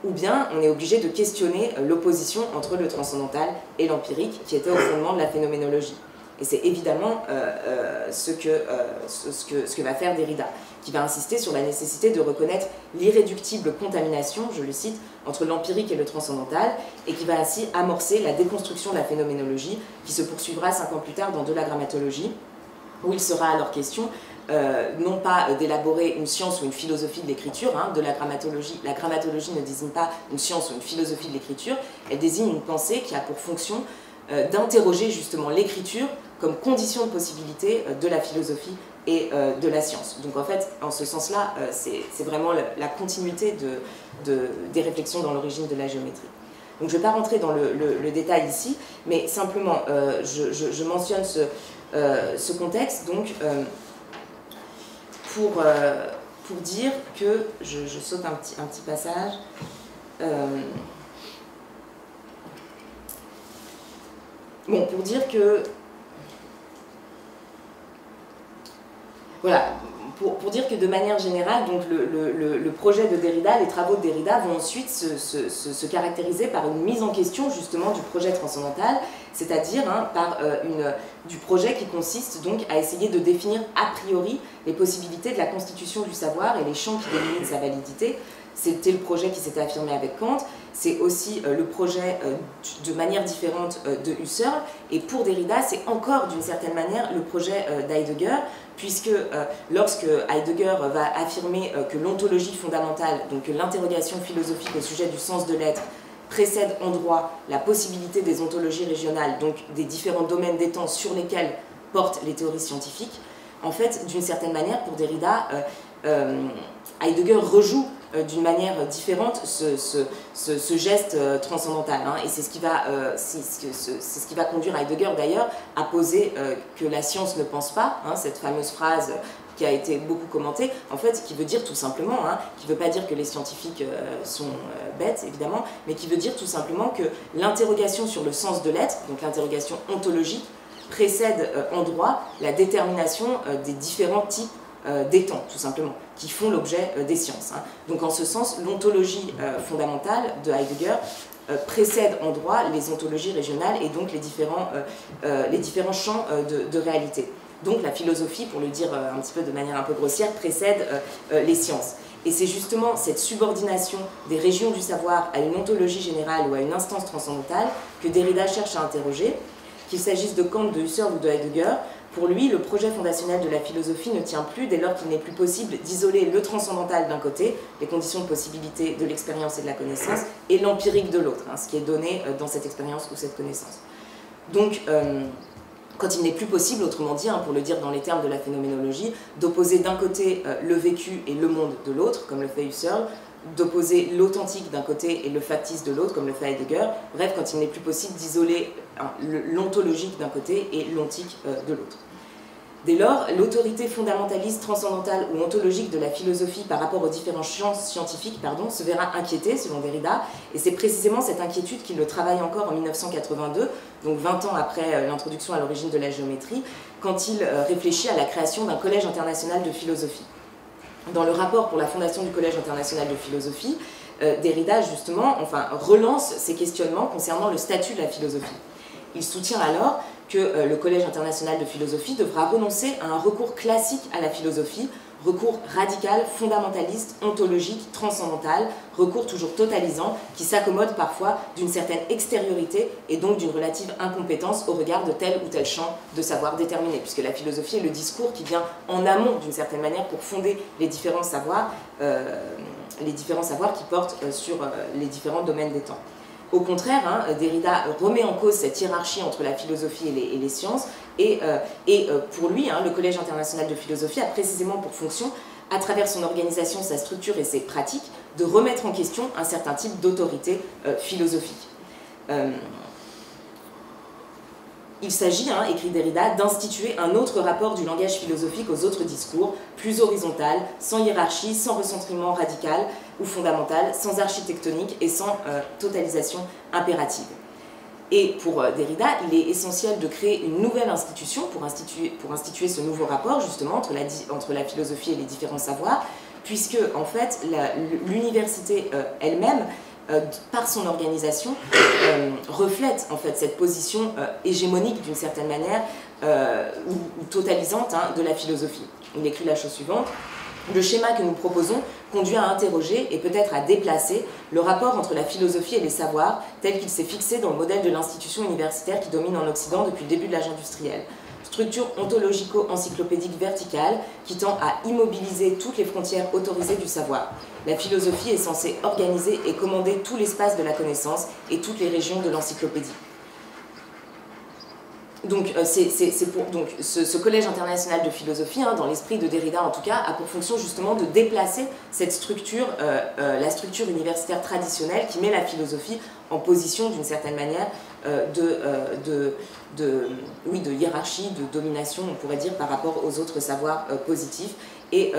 ou bien on est obligé de questionner l'opposition entre le transcendantal et l'empirique qui était au fondement de la phénoménologie. Et c'est évidemment ce que va faire Derrida, qui va insister sur la nécessité de reconnaître l'irréductible contamination, je le cite, entre l'empirique et le transcendantal, et qui va ainsi amorcer la déconstruction de la phénoménologie, qui se poursuivra 5 ans plus tard dans De la grammatologie, où il sera alors question non pas d'élaborer une science ou une philosophie de l'écriture, hein, de la grammatologie. La grammatologie ne désigne pas une science ou une philosophie de l'écriture, elle désigne une pensée qui a pour fonction d'interroger justement l'écriture comme condition de possibilité de la philosophie et de la science. Donc en fait, en ce sens-là, c'est vraiment la continuité des réflexions dans l'origine de la géométrie. Donc je ne vais pas rentrer dans le détail ici, mais simplement je mentionne ce contexte donc, pour dire que, je saute un petit passage, bon, pour dire que, voilà, pour dire que de manière générale, donc le projet de Derrida, les travaux de Derrida vont ensuite se caractériser par une mise en question justement du projet transcendantal, c'est-à-dire hein, par du projet qui consiste donc à essayer de définir a priori les possibilités de la constitution du savoir et les champs qui déliminent sa validité. C'était le projet qui s'était affirmé avec Kant, c'est aussi le projet de manière différente de Husserl, et pour Derrida, c'est encore d'une certaine manière le projet d'Heidegger, puisque lorsque Heidegger va affirmer que l'ontologie fondamentale, donc l'interrogation philosophique au sujet du sens de l'être, précède en droit la possibilité des ontologies régionales, donc des différents domaines des temps sur lesquels portent les théories scientifiques, en fait, d'une certaine manière, pour Derrida, Heidegger rejoue d'une manière différente ce geste transcendantal. Hein, et c'est ce qui va conduire Heidegger d'ailleurs à poser que la science ne pense pas, hein, cette fameuse phrase qui a été beaucoup commentée, en fait, qui veut dire tout simplement, hein, qui ne veut pas dire que les scientifiques sont bêtes, évidemment, mais qui veut dire tout simplement que l'interrogation sur le sens de l'être, donc l'interrogation ontologique, précède en droit la détermination des différents types des temps, tout simplement, qui font l'objet des sciences. Hein. Donc en ce sens, l'ontologie fondamentale de Heidegger précède en droit les ontologies régionales et donc les différents champs de réalité. Donc la philosophie, pour le dire un petit peu de manière un peu grossière, précède les sciences. Et c'est justement cette subordination des régions du savoir à une ontologie générale ou à une instance transcendantale que Derrida cherche à interroger, qu'il s'agisse de Kant, de Husserl ou de Heidegger. Pour lui, le projet fondationnel de la philosophie ne tient plus dès lors qu'il n'est plus possible d'isoler le transcendantal d'un côté, les conditions de possibilité de l'expérience et de la connaissance, et l'empirique de l'autre, hein, ce qui est donné dans cette expérience ou cette connaissance. Donc, quand il n'est plus possible, autrement dit, hein, pour le dire dans les termes de la phénoménologie, d'opposer d'un côté le vécu et le monde de l'autre, comme le fait Husserl, d'opposer l'authentique d'un côté et le factice de l'autre, comme le fait Heidegger, bref, quand il n'est plus possible d'isoler l'ontologique d'un côté et l'ontique de l'autre. Dès lors, l'autorité fondamentaliste, transcendantale ou ontologique de la philosophie par rapport aux différents champs scientifiques se verra inquiétée, selon Derrida, et c'est précisément cette inquiétude qui le travaille encore en 1982, donc 20 ans après l'introduction à l'origine de la géométrie, quand il réfléchit à la création d'un collège international de philosophie. Dans le rapport pour la fondation du Collège international de philosophie, Derrida, justement, relance ses questionnements concernant le statut de la philosophie. Il soutient alors que le Collège international de philosophie devra renoncer à un recours classique à la philosophie, recours radical, fondamentaliste, ontologique, transcendantal, recours toujours totalisant, qui s'accommode parfois d'une certaine extériorité et donc d'une relative incompétence au regard de tel ou tel champ de savoir déterminé, puisque la philosophie est le discours qui vient en amont d'une certaine manière pour fonder les différents savoirs qui portent sur les différents domaines des temps. Au contraire, hein, Derrida remet en cause cette hiérarchie entre la philosophie et les sciences, et pour lui, hein, le Collège international de philosophie a précisément pour fonction, à travers son organisation, sa structure et ses pratiques, de remettre en question un certain type d'autorité philosophique. Il s'agit, hein, écrit Derrida, d'instituer un autre rapport du langage philosophique aux autres discours, plus horizontal, sans hiérarchie, sans recentrement radical ou fondamental, sans architectonique et sans totalisation impérative. Et pour Derrida, il est essentiel de créer une nouvelle institution pour instituer ce nouveau rapport, justement, entre la philosophie et les différents savoirs, puisque, en fait, l'université elle-même, par son organisation, reflète en fait cette position hégémonique d'une certaine manière ou totalisante, hein, de la philosophie. Il écrit la chose suivante: le schéma que nous proposons conduit à interroger et peut-être à déplacer le rapport entre la philosophie et les savoirs tel qu'il s'est fixé dans le modèle de l'institution universitaire qui domine en Occident depuis le début de l'âge industriel. structure ontologico-encyclopédique verticale qui tend à immobiliser toutes les frontières autorisées du savoir. La philosophie est censée organiser et commander tout l'espace de la connaissance et toutes les régions de l'encyclopédie. Donc, ce collège international de philosophie, hein, dans l'esprit de Derrida en tout cas, a pour fonction justement de déplacer cette structure, la structure universitaire traditionnelle qui met la philosophie en position d'une certaine manière de hiérarchie, de domination, on pourrait dire, par rapport aux autres savoirs positifs. Et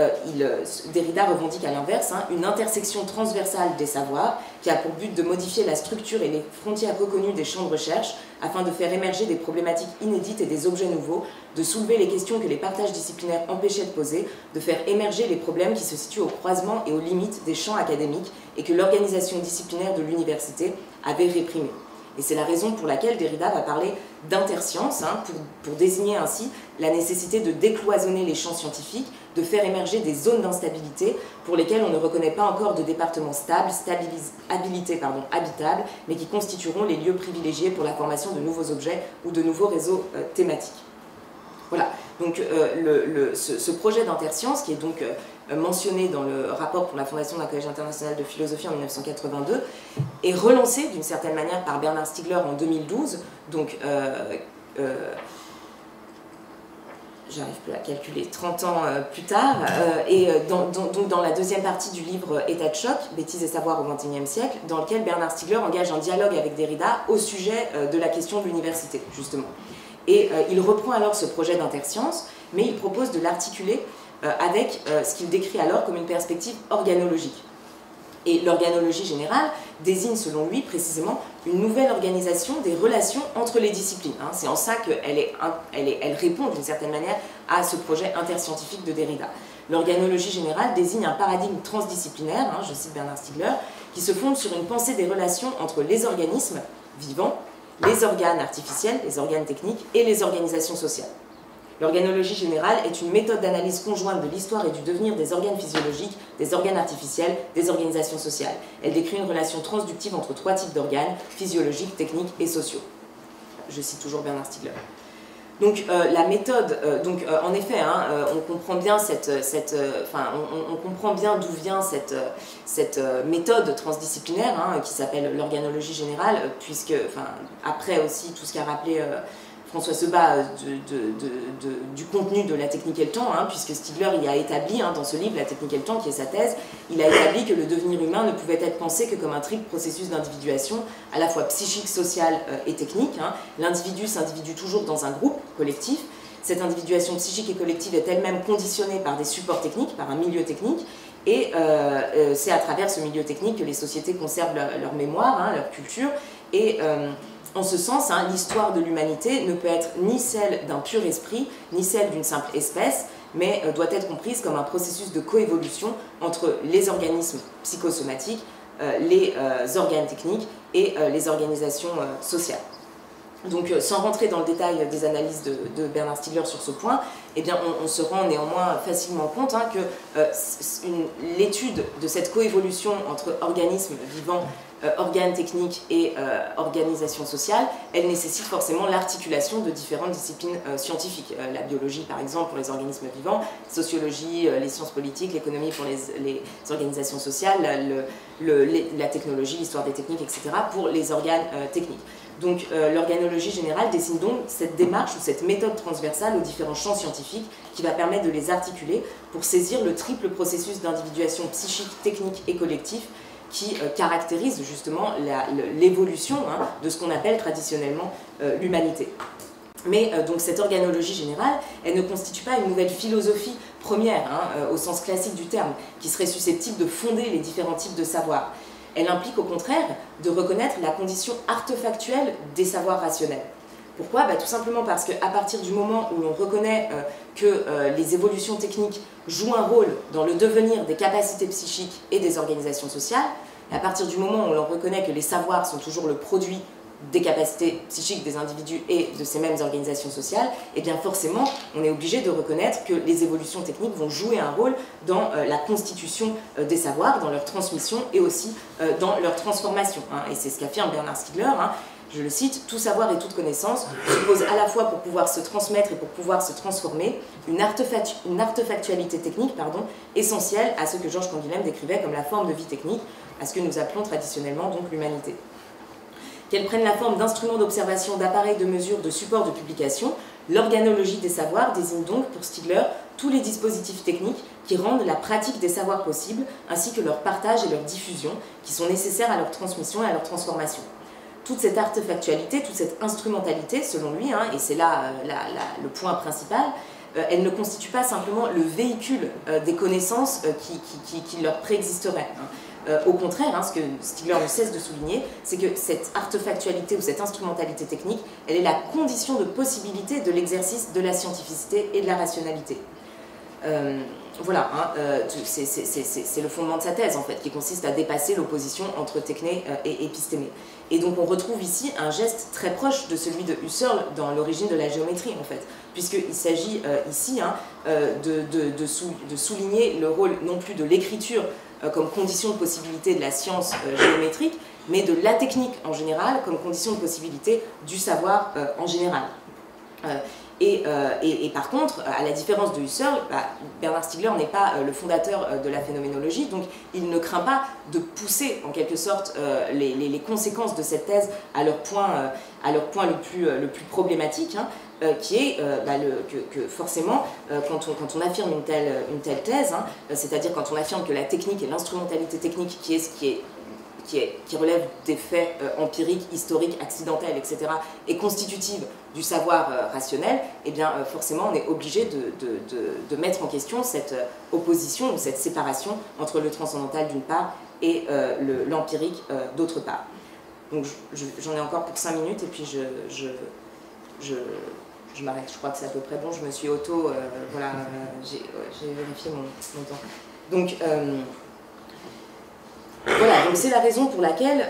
Derrida revendique à l'inverse une intersection transversale des savoirs qui a pour but de modifier la structure et les frontières reconnues des champs de recherche afin de faire émerger des problématiques inédites et des objets nouveaux, de soulever les questions que les partages disciplinaires empêchaient de poser, de faire émerger les problèmes qui se situent au croisement et aux limites des champs académiques et que l'organisation disciplinaire de l'université avait réprimés. Et c'est la raison pour laquelle Derrida va parler d'interscience, pour désigner ainsi la nécessité de décloisonner les champs scientifiques, de faire émerger des zones d'instabilité pour lesquelles on ne reconnaît pas encore de départements stables, habitables, mais qui constitueront les lieux privilégiés pour la formation de nouveaux objets ou de nouveaux réseaux thématiques. Voilà, donc ce projet d'interscience, qui est donc mentionné dans le rapport pour la fondation d'un collège international de philosophie en 1982, est relancé d'une certaine manière par Bernard Stiegler en 2012, donc j'arrive plus à calculer, 30 ans plus tard, et donc dans la deuxième partie du livre État de choc, Bêtises et savoir au XXIe siècle, dans lequel Bernard Stiegler engage un dialogue avec Derrida au sujet de la question de l'université, justement. Et il reprend alors ce projet d'interscience, mais il propose de l'articuler avec ce qu'il décrit alors comme une perspective organologique. Et l'organologie générale désigne, selon lui, précisément une nouvelle organisation des relations entre les disciplines. C'est en ça qu'elle répond d'une certaine manière à ce projet interscientifique de Derrida. L'organologie générale désigne un paradigme transdisciplinaire, je cite Bernard Stiegler, qui se fonde sur une pensée des relations entre les organismes vivants, les organes artificiels, les organes techniques et les organisations sociales. L'organologie générale est une méthode d'analyse conjointe de l'histoire et du devenir des organes physiologiques, des organes artificiels, des organisations sociales. Elle décrit une relation transductive entre trois types d'organes, physiologiques, techniques et sociaux. Je cite toujours Bernard Stiegler. Donc la méthode, en effet, on comprend bien on comprend bien d'où vient cette méthode transdisciplinaire qui s'appelle l'organologie générale, puisque, après aussi tout ce qu'a rappelé François Sebas du contenu de La technique et le temps, puisque Stiegler y a établi, dans ce livre, La technique et le temps, qui est sa thèse, il a établi que le devenir humain ne pouvait être pensé que comme un triple processus d'individuation, à la fois psychique, social et technique. L'individu s'individue toujours dans un groupe collectif. Cette individuation psychique et collective est elle-même conditionnée par des supports techniques, par un milieu technique, et c'est à travers ce milieu technique que les sociétés conservent leur mémoire, leur culture, et en ce sens, l'histoire de l'humanité ne peut être ni celle d'un pur esprit, ni celle d'une simple espèce, mais doit être comprise comme un processus de coévolution entre les organismes psychosomatiques, les organes techniques et les organisations sociales. Donc, sans rentrer dans le détail des analyses de Bernard Stiegler sur ce point, eh bien, on se rend néanmoins facilement compte que l'étude de cette coévolution entre organismes vivants, organes techniques et organisations sociales, elle nécessite forcément l'articulation de différentes disciplines scientifiques. La biologie, par exemple, pour les organismes vivants, sociologie, les sciences politiques, l'économie pour les organisations sociales, la technologie, l'histoire des techniques, etc., pour les organes techniques. Donc l'organologie générale dessine donc cette démarche ou cette méthode transversale aux différents champs scientifiques qui va permettre de les articuler pour saisir le triple processus d'individuation psychique, technique et collectif qui caractérise justement l'évolution de ce qu'on appelle traditionnellement l'humanité. Mais donc cette organologie générale, elle ne constitue pas une nouvelle philosophie première, au sens classique du terme, qui serait susceptible de fonder les différents types de savoirs. Elle implique au contraire de reconnaître la condition artefactuelle des savoirs rationnels. Pourquoi ? Tout simplement parce qu'à partir du moment où l'on reconnaît que les évolutions techniques jouent un rôle dans le devenir des capacités psychiques et des organisations sociales, et à partir du moment où l'on reconnaît que les savoirs sont toujours le produit des capacités psychiques des individus et de ces mêmes organisations sociales, et bien forcément, on est obligé de reconnaître que les évolutions techniques vont jouer un rôle dans la constitution des savoirs, dans leur transmission et aussi dans leur transformation. Et c'est ce qu'affirme Bernard Stiegler. je le cite, « Tout savoir et toute connaissance suppose à la fois pour pouvoir se transmettre et pour pouvoir se transformer une artefactualité technique essentielle à ce que Georges Canguilhem décrivait comme la forme de vie technique, à ce que nous appelons traditionnellement donc l'humanité. Qu'elles prennent la forme d'instruments d'observation, d'appareils de mesure, de supports de publication, l'organologie des savoirs désigne donc pour Stigler tous les dispositifs techniques qui rendent la pratique des savoirs possible, ainsi que leur partage et leur diffusion, qui sont nécessaires à leur transmission et à leur transformation. Toute cette artefactualité, toute cette instrumentalité, selon lui, et c'est là le point principal, elle ne constitue pas simplement le véhicule des connaissances qui leur préexisteraient. Au contraire, ce que Stigler ne cesse de souligner, c'est que cette artefactualité ou cette instrumentalité technique, elle est la condition de possibilité de l'exercice de la scientificité et de la rationalité. Voilà, c'est le fondement de sa thèse en fait, qui consiste à dépasser l'opposition entre techné et épistémé. Et donc on retrouve ici un geste très proche de celui de Husserl dans l'origine de la géométrie en fait, puisqu'il s'agit ici de souligner le rôle non plus de l'écriture comme condition de possibilité de la science géométrique, mais de la technique en général comme condition de possibilité du savoir en général. Et par contre, à la différence de Husserl, Bernard Stiegler n'est pas le fondateur de la phénoménologie, donc il ne craint pas de pousser en quelque sorte les conséquences de cette thèse à leur point le plus problématique, qui est que forcément, quand on affirme une telle thèse, c'est-à-dire quand on affirme que la technique et l'instrumentalité technique, qui relève des faits empiriques, historiques, accidentels, etc., est constitutive du savoir rationnel, eh bien forcément on est obligé de mettre en question cette opposition ou cette séparation entre le transcendantal d'une part et l'empirique d'autre part. Donc j'en ai encore pour 5 minutes et puis je m'arrête. Je crois que c'est à peu près bon, je me suis voilà, j'ai vérifié mon temps. Donc voilà, donc c'est la raison pour laquelle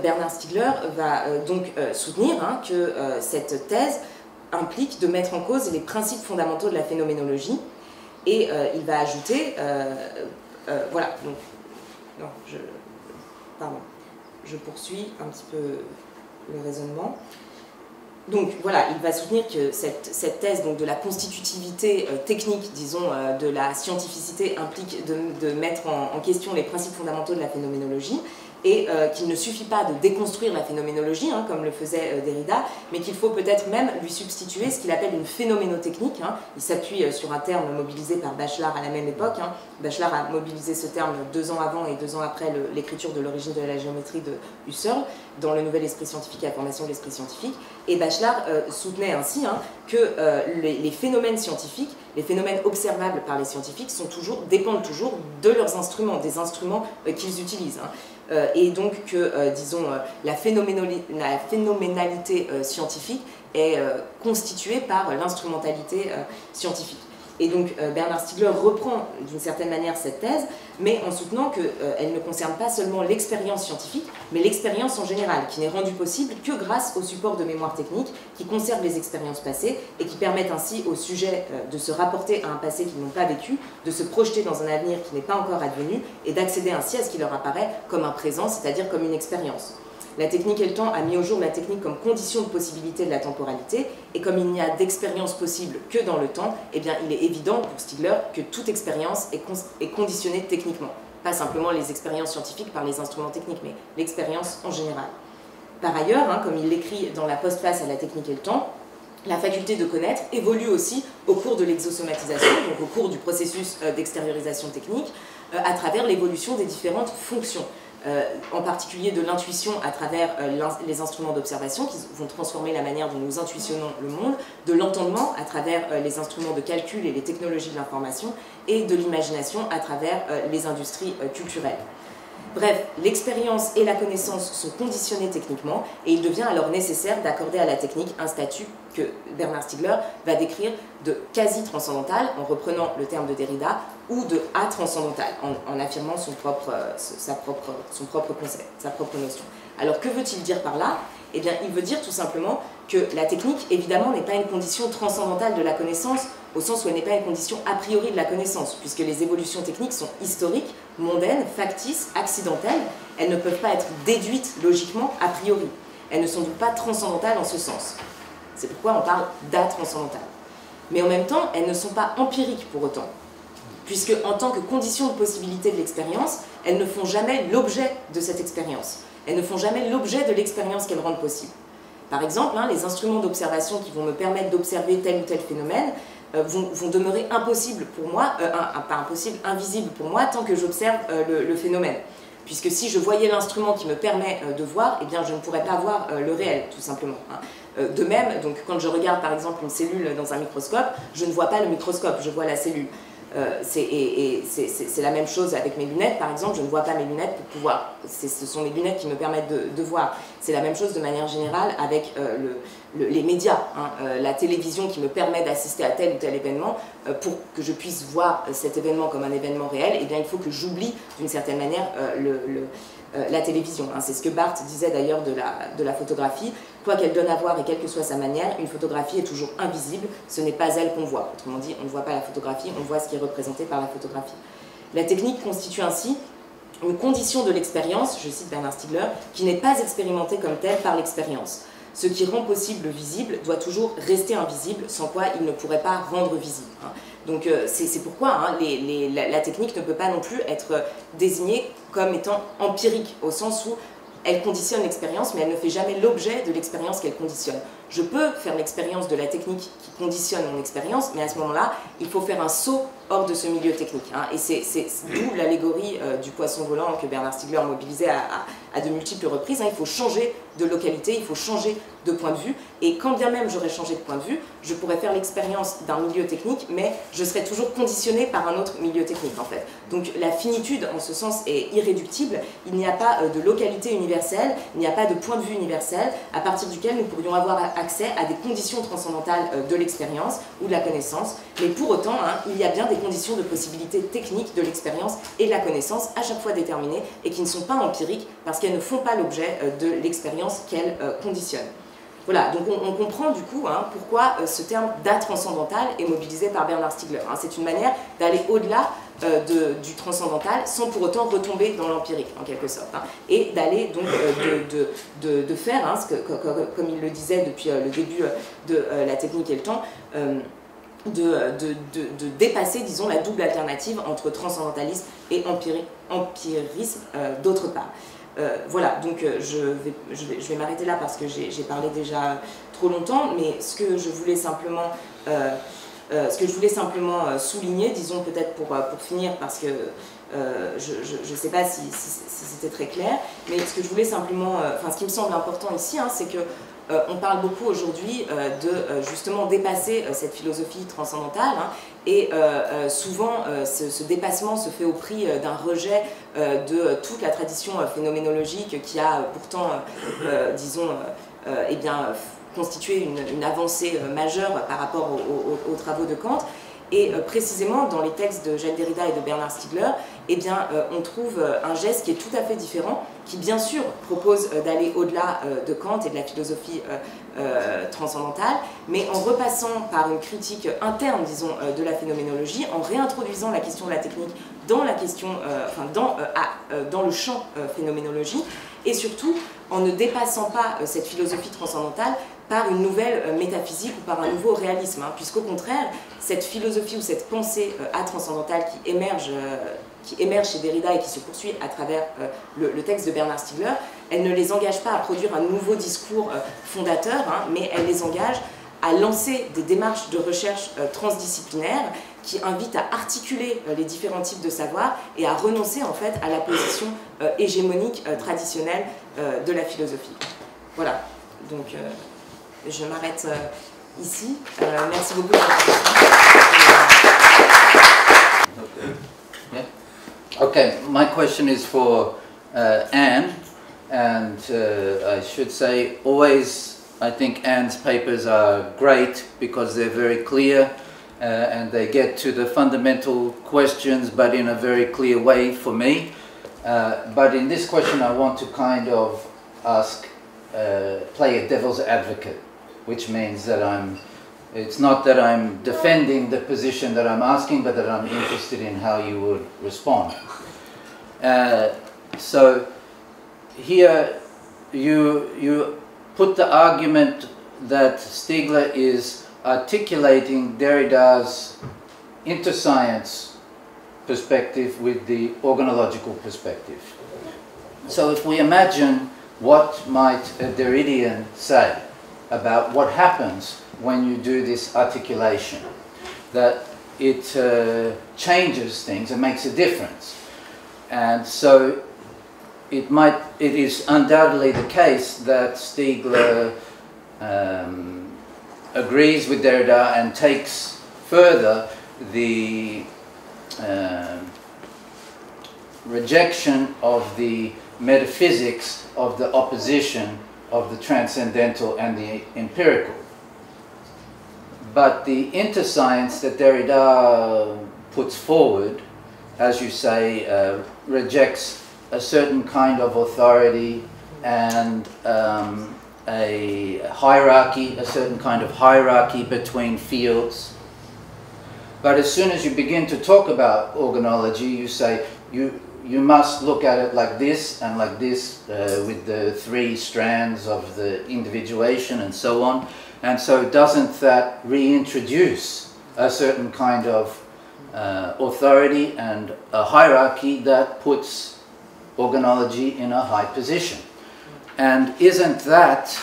Bernard Stiegler va donc soutenir que cette thèse implique de mettre en cause les principes fondamentaux de la phénoménologie, et il va ajouter, voilà, donc, non, je poursuis un petit peu le raisonnement. Donc voilà, il va soutenir que cette thèse donc, de la constitutivité technique, disons, de la scientificité implique de mettre en question les principes fondamentaux de la phénoménologie, et qu'il ne suffit pas de déconstruire la phénoménologie, comme le faisait Derrida, mais qu'il faut peut-être même lui substituer ce qu'il appelle une phénoménotechnique. Il s'appuie sur un terme mobilisé par Bachelard à la même époque. Bachelard a mobilisé ce terme 2 ans avant et 2 ans après l'écriture de l'origine de la géométrie de Husserl, dans le Nouvel Esprit Scientifique et la formation de l'Esprit Scientifique. Et Bachelard soutenait ainsi que les phénomènes scientifiques, les phénomènes observables par les scientifiques dépendent toujours de leurs instruments, des instruments qu'ils utilisent. Et donc que, disons, la phénoménalité scientifique est constituée par l'instrumentalité scientifique. Et donc Bernard Stiegler reprend d'une certaine manière cette thèse, mais en soutenant qu'elle ne concerne pas seulement l'expérience scientifique, mais l'expérience en général, qui n'est rendue possible que grâce aux supports de mémoire technique qui conservent les expériences passées et qui permettent ainsi aux sujets de se rapporter à un passé qu'ils n'ont pas vécu, de se projeter dans un avenir qui n'est pas encore advenu et d'accéder ainsi à ce qui leur apparaît comme un présent, c'est-à-dire comme une expérience. La technique et le temps a mis au jour la technique comme condition de possibilité de la temporalité, et comme il n'y a d'expérience possible que dans le temps, eh bien il est évident pour Stiegler que toute expérience est conditionnée techniquement. Pas simplement les expériences scientifiques par les instruments techniques, mais l'expérience en général. Par ailleurs, comme il l'écrit dans la postface à la technique et le temps, la faculté de connaître évolue aussi au cours de l'exosomatisation, donc au cours du processus d'extériorisation technique, à travers l'évolution des différentes fonctions. En particulier de l'intuition à travers les instruments d'observation qui vont transformer la manière dont nous intuitionnons le monde, de l'entendement à travers les instruments de calcul et les technologies de l'information, et de l'imagination à travers les industries culturelles. Bref, l'expérience et la connaissance sont conditionnées techniquement, et il devient alors nécessaire d'accorder à la technique un statut que Bernard Stiegler va décrire de quasi-transcendantal, en reprenant le terme de Derrida, ou de atranscendantal, en affirmant son propre concept, sa propre notion. Alors que veut-il dire par là? Eh bien, il veut dire tout simplement que la technique, évidemment, n'est pas une condition transcendantale de la connaissance au sens où elle n'est pas une condition a priori de la connaissance, puisque les évolutions techniques sont historiques, mondaines, factices, accidentelles. Elles ne peuvent pas être déduites logiquement a priori. Elles ne sont donc pas transcendantales en ce sens. C'est pourquoi on parle d'atranscendantal. Mais en même temps, elles ne sont pas empiriques pour autant, puisque en tant que condition de possibilité de l'expérience, elles ne font jamais l'objet de cette expérience. Elles ne font jamais l'objet de l'expérience qu'elles rendent possible. Par exemple, les instruments d'observation qui vont me permettre d'observer tel ou tel phénomène vont demeurer impossibles pour moi, pas impossible, invisibles pour moi tant que j'observe le phénomène. Puisque si je voyais l'instrument qui me permet de voir, eh bien je ne pourrais pas voir le réel, tout simplement. De même, donc, quand je regarde par exemple une cellule dans un microscope, je ne vois pas le microscope, je vois la cellule. C'est la même chose avec mes lunettes, par exemple, je ne vois pas mes lunettes pour pouvoir, ce sont mes lunettes qui me permettent de voir. C'est la même chose de manière générale avec les médias, la télévision qui me permet d'assister à tel ou tel événement. Pour que je puisse voir cet événement comme un événement réel, eh bien, il faut que j'oublie d'une certaine manière la télévision. C'est ce que Barthes disait d'ailleurs de la photographie. Quoi qu'elle donne à voir et quelle que soit sa manière, une photographie est toujours invisible, ce n'est pas elle qu'on voit. Autrement dit, on ne voit pas la photographie, on voit ce qui est représenté par la photographie. La technique constitue ainsi une condition de l'expérience, je cite Bernard Stiegler, qui n'est pas expérimentée comme telle par l'expérience. Ce qui rend possible le visible doit toujours rester invisible, sans quoi il ne pourrait pas rendre visible. Donc c'est pourquoi la technique ne peut pas non plus être désignée comme étant empirique, au sens où elle conditionne l'expérience, mais elle ne fait jamais l'objet de l'expérience qu'elle conditionne. Je peux faire l'expérience de la technique qui conditionne mon expérience, mais à ce moment-là, il faut faire un saut hors de ce milieu technique. Et c'est d'où l'allégorie du poisson volant que Bernard Stiegler mobilisait à de multiples reprises. Il faut changer de localité, il faut changer de point de vue, et quand bien même j'aurais changé de point de vue, je pourrais faire l'expérience d'un milieu technique, mais je serais toujours conditionné par un autre milieu technique en fait. Donc la finitude en ce sens est irréductible, il n'y a pas de localité universelle, il n'y a pas de point de vue universel à partir duquel nous pourrions avoir accès à des conditions transcendantales de l'expérience ou de la connaissance, mais pour autant, il y a bien des conditions de possibilité technique de l'expérience et de la connaissance à chaque fois déterminées et qui ne sont pas empiriques parce qu'elles ne font pas l'objet de l'expérience qu'elles conditionnent. Voilà, donc on comprend du coup pourquoi ce terme d'atranscendantal est mobilisé par Bernard Stiegler. C'est une manière d'aller au-delà du transcendantal sans pour autant retomber dans l'empirique en quelque sorte. Et d'aller donc de faire, comme il le disait depuis le début de la technique et le temps, de dépasser, disons, la double alternative entre transcendantalisme et empirisme d'autre part. Voilà, donc je vais m'arrêter là parce que j'ai parlé déjà trop longtemps, mais ce que je voulais simplement, souligner, disons peut-être pour finir, parce que je ne sais pas si c'était très clair, mais ce que je voulais simplement, ce qui me semble important ici, c'est que on parle beaucoup aujourd'hui de justement dépasser cette philosophie transcendantale et souvent ce dépassement se fait au prix d'un rejet de toute la tradition phénoménologique qui a pourtant, disons, constitué une avancée majeure par rapport aux travaux de Kant. Et précisément dans les textes de Jacques Derrida et de Bernard Stiegler, on trouve un geste qui est tout à fait différent, qui bien sûr propose d'aller au-delà de Kant et de la philosophie transcendantale, mais en repassant par une critique interne, disons, de la phénoménologie, en réintroduisant la question de la technique dans la question, dans le champ phénoménologie, et surtout en ne dépassant pas cette philosophie transcendantale par une nouvelle métaphysique ou par un nouveau réalisme, puisqu'au contraire, cette philosophie ou cette pensée transcendantale qui émerge chez Derrida et qui se poursuit à travers le texte de Bernard Stiegler, elle ne les engage pas à produire un nouveau discours fondateur, mais elle les engage à lancer des démarches de recherche transdisciplinaires qui invitent à articuler les différents types de savoir et à renoncer en fait à la position hégémonique traditionnelle de la philosophie. Voilà, donc je m'arrête ici. Merci beaucoup. Okay, my question is for Anne, and I should say always I think Anne's papers are great because they're very clear and they get to the fundamental questions but in a very clear way for me. But in this question I want to kind of ask, play a devil's advocate, which means that I'm It's not that I'm defending the position that I'm asking, but that I'm interested in how you would respond. So here you put the argument that Stiegler is articulating Derrida's interscience perspective with the organological perspective. So if we imagine what might a Derridian say about what happens when you do this articulation, that it changes things and makes a difference. And so it is undoubtedly the case that Stiegler agrees with Derrida and takes further the rejection of the metaphysics of the opposition of the transcendental and the empirical. But the interscience that Derrida puts forward, as you say, rejects a certain kind of authority and a hierarchy, a certain kind of hierarchy between fields. But as soon as you begin to talk about organology, you say you must look at it like this and like this, with the three strands of the individuation and so on. And so doesn't that reintroduce a certain kind of authority and a hierarchy that puts organology in a high position? And isn't that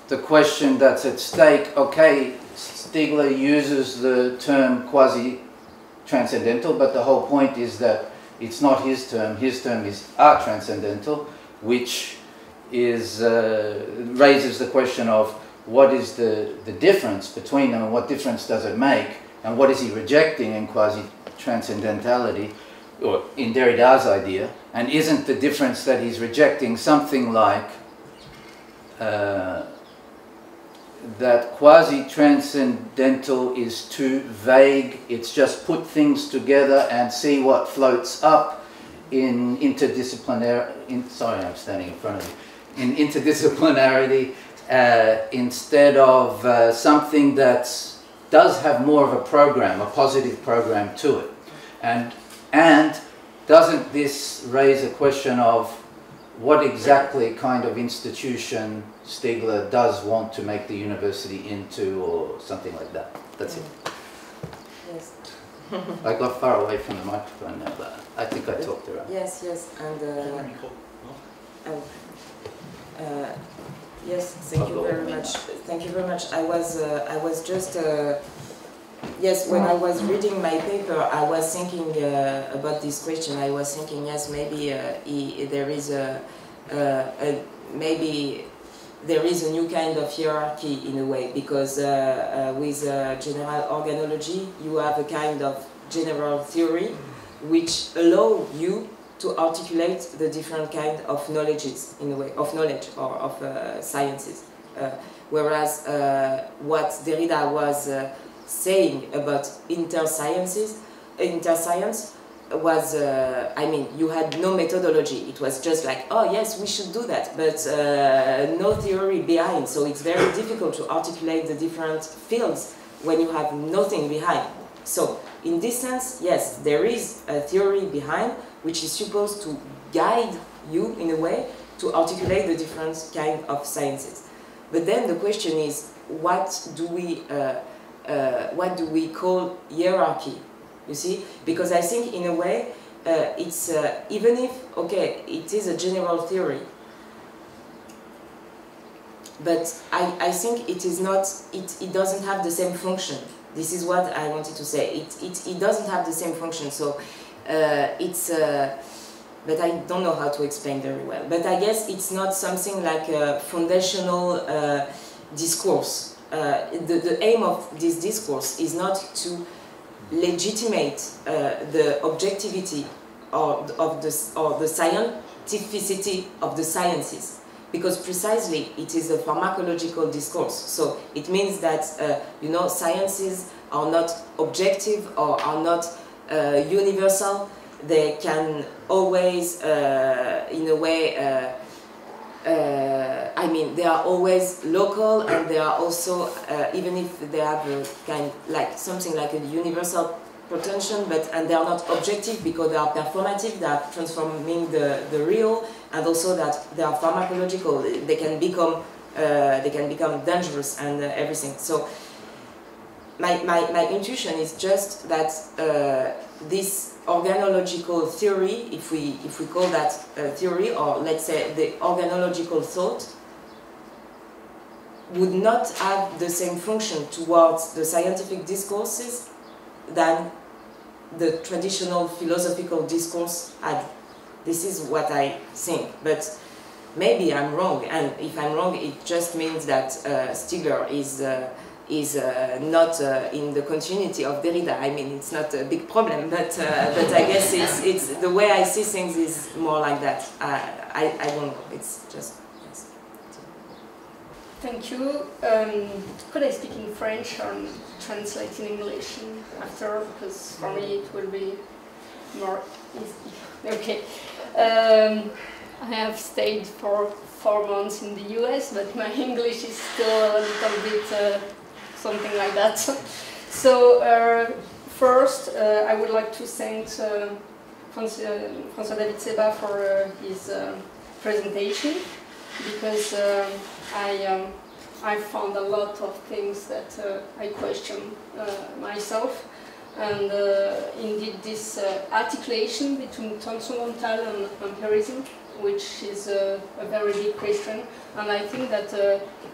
the question that's at stake? Okay, Stiegler uses the term quasi-transcendental, but the whole point is that it's not his term is a-transcendental, which is, raises the question of what is the difference between them and what difference does it make, and what is he rejecting in quasi-transcendentality, or in Derrida's idea, and isn't the difference that he's rejecting something like that quasi-transcendental is too vague, it's just put things together and see what floats up in sorry, I'm standing in front of you, in interdisciplinarity, instead of something that does have more of a program, a positive program to it. And doesn't this raise a question of what exactly kind of institution Stiegler does want to make the university into, or something like that? That's it. Yes. I got far away from the microphone now, but I think I talked around. Yes, and yes, thank you very much. Thank you very much. I was just yes, when I was reading my paper, I was thinking about this question. I was thinking, yes, maybe there is maybe there is a new kind of hierarchy in a way, because with general organology, you have a kind of general theory which allow you to articulate the different kind of knowledges, in a way, of knowledge or of sciences. Whereas what Derrida was saying about interscience was, I mean, you had no methodology. It was just like, oh yes, we should do that, but no theory behind. So it's very difficult to articulate the different fields when you have nothing behind. So in this sense, yes, there is a theory behind which is supposed to guide you in a way to articulate the different kind of sciences. But then the question is, what do we call hierarchy? You see, because I think in a way it's even if, okay, it is a general theory, but I think it is not, it doesn't have the same function. This is what I wanted to say. It doesn't have the same function. So but I don't know how to explain very well. But I guess it's not something like a foundational discourse. The aim of this discourse is not to legitimate the objectivity or the scientificity of the sciences, because precisely it is a pharmacological discourse. So it means that you know, sciences are not objective or are not universal. They can always, in a way, I mean, they are always local, and they are also, even if they have a kind like something like a universal pretension, and they are not objective because they are performative, they are transforming the real, and also that they are pharmacological. They can become dangerous and everything. So my intuition is just that this organological theory, if we call that theory, or let's say the organological thought, would not have the same function towards the scientific discourses than the traditional philosophical discourse had. This is what I think, but maybe I'm wrong, and if I'm wrong, it just means that Stigler is not in the continuity of Derrida. I mean, it's not a big problem, but I guess it's the way I see things is more like that. I don't know. It's just yes. Thank you. Could I speak in French or translate in English after? Because for me it will be more easy. Okay. I have stayed for 4 months in the US, but my English is still a little bit something like that. So first, I would like to thank François David Sebah for his presentation, because I found a lot of things that I question myself. And indeed, this articulation between transcendental and empirism, which is a very big question, and I think that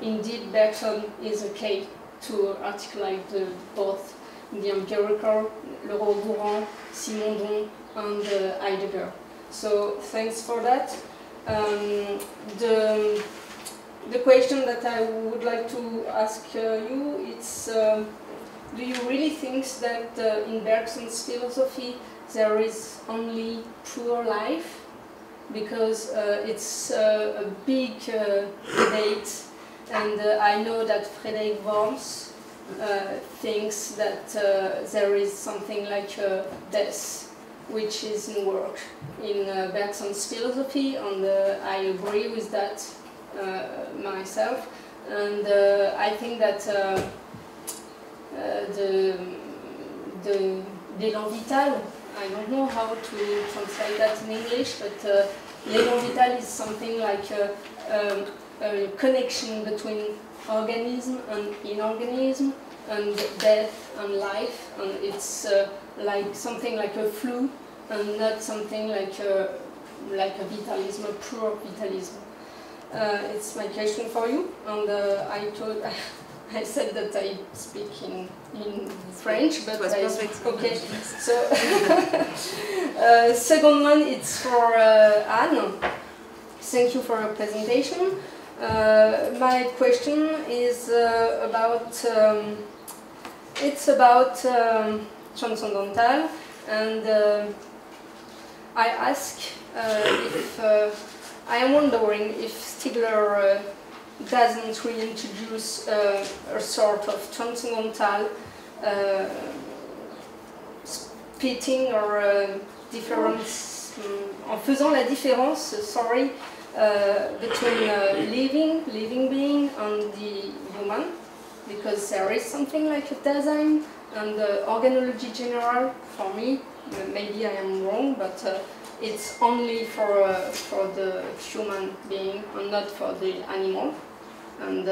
indeed Bergson is okay to articulate both the empirical, Leroy-Gourhan, Simondon, and Heidegger. So thanks for that. The question that I would like to ask you is, do you really think that in Bergson's philosophy there is only pure life? Because it's a big debate, and I know that Frederick Worms thinks that there is something like death, which is in work in Bergson's philosophy, and I agree with that myself. And I think that the l'élan vital, I don't know how to translate that in English, but l'élan vital is something like a connection between organism and inorganism, and death and life, and it's like something like a flu, and not something like a vitalism, a pure vitalism. It's my question for you, and I said that I speak in French, but okay. So second one, it's for Anne. Thank you for your presentation. My question is about transcendental, and I ask if I am wondering if Stigler doesn't reintroduce a sort of transcendental splitting or difference, en faisant la différence, sorry, between living being and the human, because there is something like a Dasein and organology general. For me, maybe I am wrong, but it's only for the human being and not for the animal, and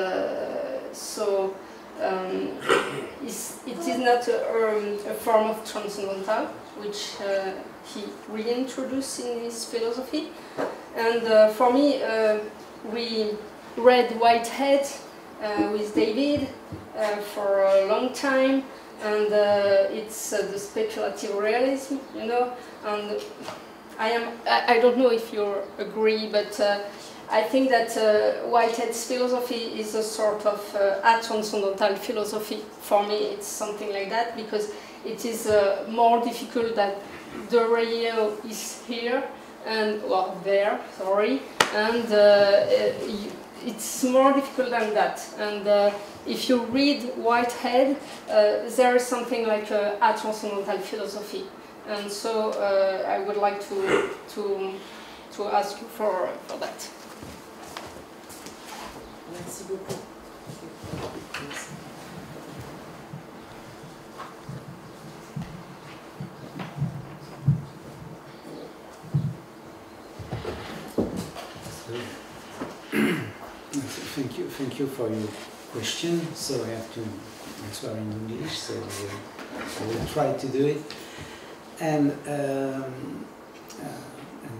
so it is not a form of transcendental, which he reintroduced in his philosophy. And for me, we read Whitehead with David for a long time, and it's the speculative realism, you know, and I don't know if you agree, but I think that Whitehead's philosophy is a sort of transcendental philosophy. For me, it's something like that, because it is more difficult that the real is here, and well, there, sorry, and it's more difficult than that. And if you read Whitehead, there is something like a transcendental philosophy. And so I would like to ask you for that. Merci beaucoup. Thank you for your question. So I have to answer in English, so I will try to do it. And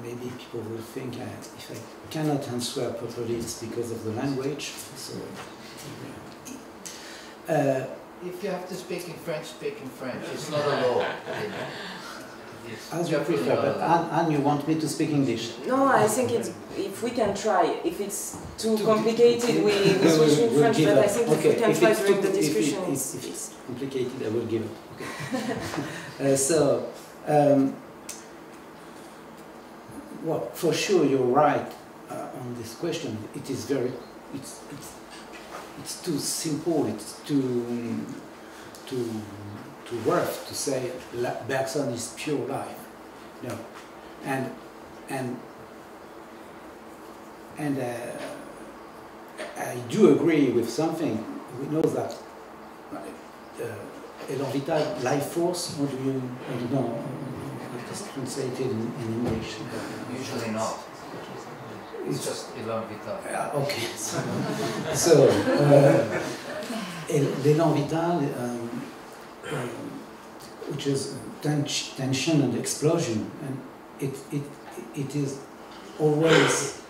maybe people will think if I cannot answer properly, it's because of the language. So, if you have to speak in French, speak in French. It's not a law. As you prefer, but Anne, you want me to speak English? No, I think if we can try. If it's too complicated, we switch in French, but I think if we can try during the discussion, if it's complicated, I will give it. Okay. Well, for sure, you're right on this question. It is it's too simple. It's too rough to say Bergson is pure life. No, and I do agree with something. We know that Elan Vital, life force. What do you? I don't know. It is translated in English. Usually not. It's just Elan Vital. Okay. So Elan Vital. Which is tension and explosion, and it is always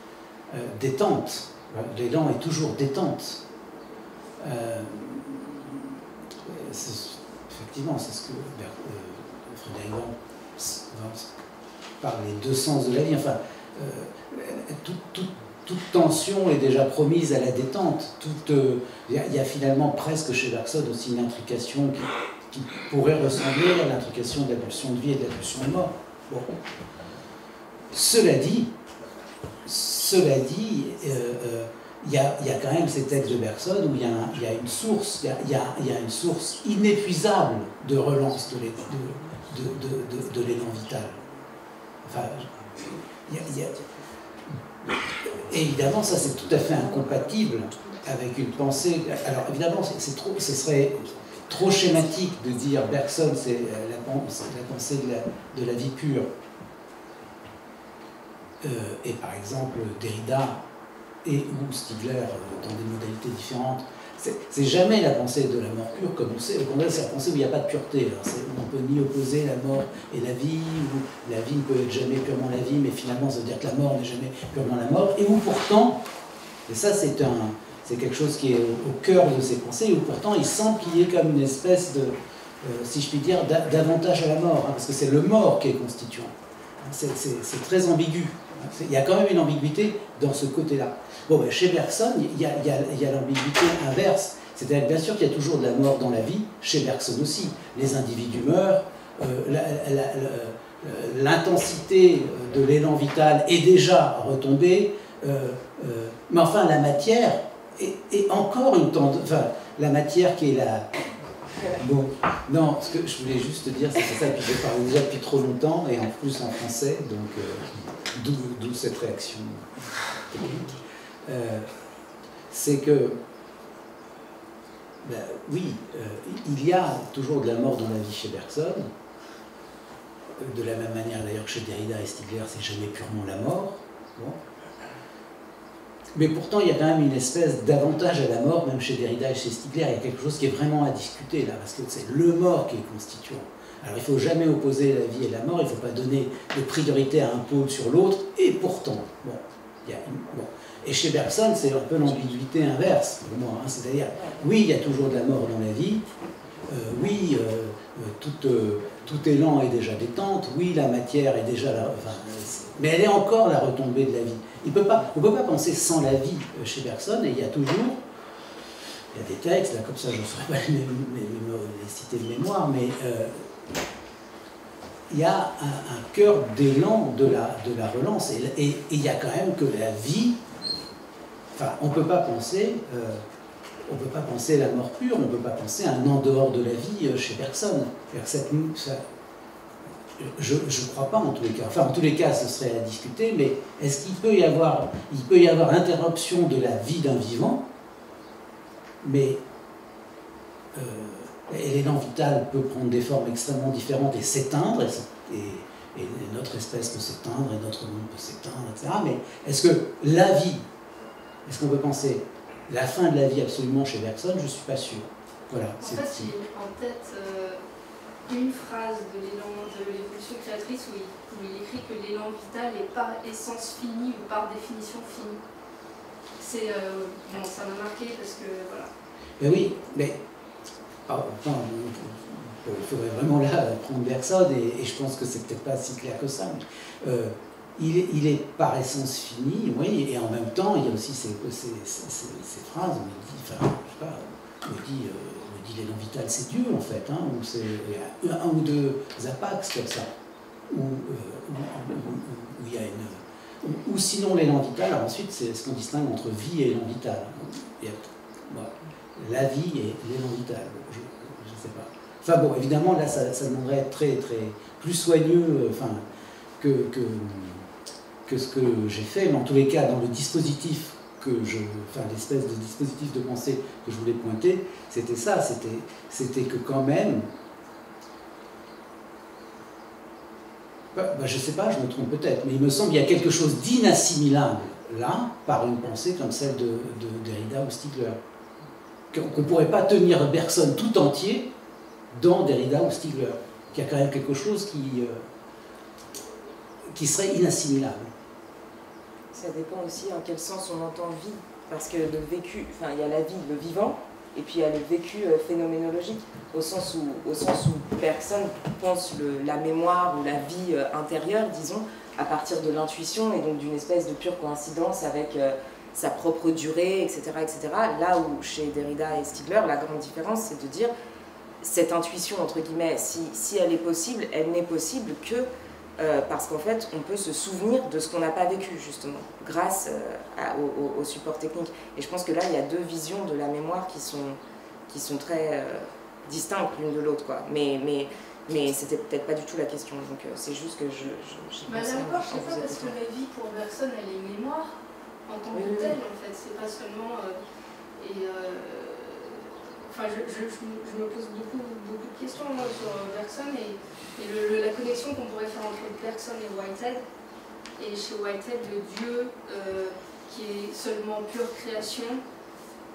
détente. L'élan est toujours détente. Effectivement, c'est ce que Frédéric parle les deux sens de la vie. Enfin, toute tension est déjà promise à la détente. Il y a finalement presque chez Bergson aussi une intrication qui pourrait ressembler à l'intrication de la pulsion de vie et de la pulsion de mort. Bon. Cela dit, il y a quand même ces textes de Bergson où il y a une source, il y a une source inépuisable de relance de l'élan vital. Enfin, évidemment, ça c'est tout à fait incompatible avec une pensée. Alors évidemment, ce serait trop schématique de dire Bergson c'est la pensée de la vie pure. Et par exemple Derrida et ou Stigler dans des modalités différentes. C'est jamais la pensée de la mort pure comme on sait. Au contraire, c'est la pensée où il n'y a pas de pureté. On ne peut ni opposer la mort et la vie, ou la vie ne peut être jamais purement la vie, mais finalement ça veut dire que la mort n'est jamais purement la mort. Et où pourtant, et ça c'est quelque chose qui est au cœur de ces pensées, où pourtant il semble qu'il y ait comme une espèce de, si je puis dire, d'avantage à la mort, hein, parce que c'est le mort qui est constituant. C'est très ambigu. Il y a quand même une ambiguïté dans ce côté-là. Bon, ben, chez Bergson, il y a l'ambiguïté inverse. C'est-à-dire bien sûr qu'il y a toujours de la mort dans la vie, chez Bergson aussi. Les individus meurent, l'intensité de l'élan vital est déjà retombée, mais enfin la matière est encore une tendance. Enfin, la matière qui est la... Bon, non, ce que je voulais juste dire, c'est ça, et puis je parle déjà depuis trop longtemps, et en plus en français, donc d'où cette réaction technique. C'est que, ben, oui, il y a toujours de la mort dans la vie chez Bergson, de la même manière d'ailleurs que chez Derrida et Stigler, c'est jamais purement la mort. Bon. Mais pourtant, il y a quand même une espèce d'avantage à la mort, même chez Derrida et chez Stigler. Il y a quelque chose qui est vraiment à discuter là, parce que c'est le mort qui est constituant. Alors, il ne faut jamais opposer la vie et la mort, il ne faut pas donner de priorité à un pôle sur l'autre, et pourtant, bon, il y a bon. Et chez Bergson, c'est un peu l'ambiguïté inverse, pour moi. Hein, c'est-à-dire, oui, il y a toujours de la mort dans la vie, oui, tout élan est déjà détente, oui, la matière est déjà là, enfin, mais elle est encore la retombée de la vie. On ne peut pas penser sans la vie chez Bergson, et il y a toujours, il y a des textes, là comme ça je ne saurais pas les citer de mémoire, mais il y a un cœur d'élan de la relance, et il y a quand même que la vie, enfin on ne peut pas penser la mort pure, on ne peut pas penser un en dehors de la vie chez Bergson. Je ne crois pas en tous les cas. Enfin, en tous les cas, ce serait à discuter, mais est-ce qu'il peut y avoir interruption de la vie d'un vivant mais l'élan vital peut prendre des formes extrêmement différentes et s'éteindre, et notre espèce peut s'éteindre, et notre monde peut s'éteindre, etc. Mais est-ce que la vie, est-ce qu'on peut penser la fin de la vie absolument chez Bergson? Je ne suis pas sûr. Voilà. En fait, j'ai en tête une phrase de l'évolution créatrice où il écrit que l'élan vital est par essence fini ou par définition fini. C'est bon, ça m'a marqué parce que voilà. Mais oui, mais enfin, il faudrait vraiment là prendre Bergson et je pense que c'est peut-être pas si clair que ça. Mais, il est par essence fini, oui, et en même temps il y a aussi ces phrases où il dit, enfin, je sais pas, il dit l'élan vital c'est Dieu en fait, hein, ou c'est un ou deux apax comme ça, où il y a ou sinon l'élan vital, alors ensuite c'est ce qu'on distingue entre vie et élan vital. Il y a, voilà, la vie et l'élan vital, je ne sais pas. Enfin bon, évidemment là ça demanderait être très plus soigneux, enfin, que ce que j'ai fait, mais en tous les cas dans le dispositif l'espèce de dispositif de pensée que je voulais pointer, c'était ça, c'était que quand même, je sais pas, je me trompe peut-être, mais il me semble qu'il y a quelque chose d'inassimilable là, par une pensée comme celle de Derrida ou Stigler. Qu'on ne pourrait pas tenir Bergson tout entier dans Derrida ou Stigler. Qu'il y a quand même quelque chose qui serait inassimilable. Ça dépend aussi en quel sens on entend vie, parce que le vécu, enfin il y a la vie, le vivant, et puis il y a le vécu phénoménologique, au sens où personne pense la mémoire ou la vie intérieure, disons, à partir de l'intuition et donc d'une espèce de pure coïncidence avec sa propre durée, etc., etc. Là où chez Derrida et Stigler, la grande différence, c'est de dire cette intuition, entre guillemets, si elle est possible, elle n'est possible que parce qu'en fait, on peut se souvenir de ce qu'on n'a pas vécu, justement, grâce au support technique. Et je pense que là, il y a deux visions de la mémoire qui sont très distinctes l'une de l'autre, quoi. Mais c'était peut-être pas du tout la question, donc c'est juste que j'ai pensé... Là encore, je sais pas, parce que la vie, pour Bergson, elle est mémoire, en tant que telle, en fait. C'est pas seulement... Enfin, je me pose beaucoup de questions, moi, sur Bergson, et la connexion qu'on pourrait faire entre Bergson et Whitehead, et chez Whitehead, le Dieu qui est seulement pure création.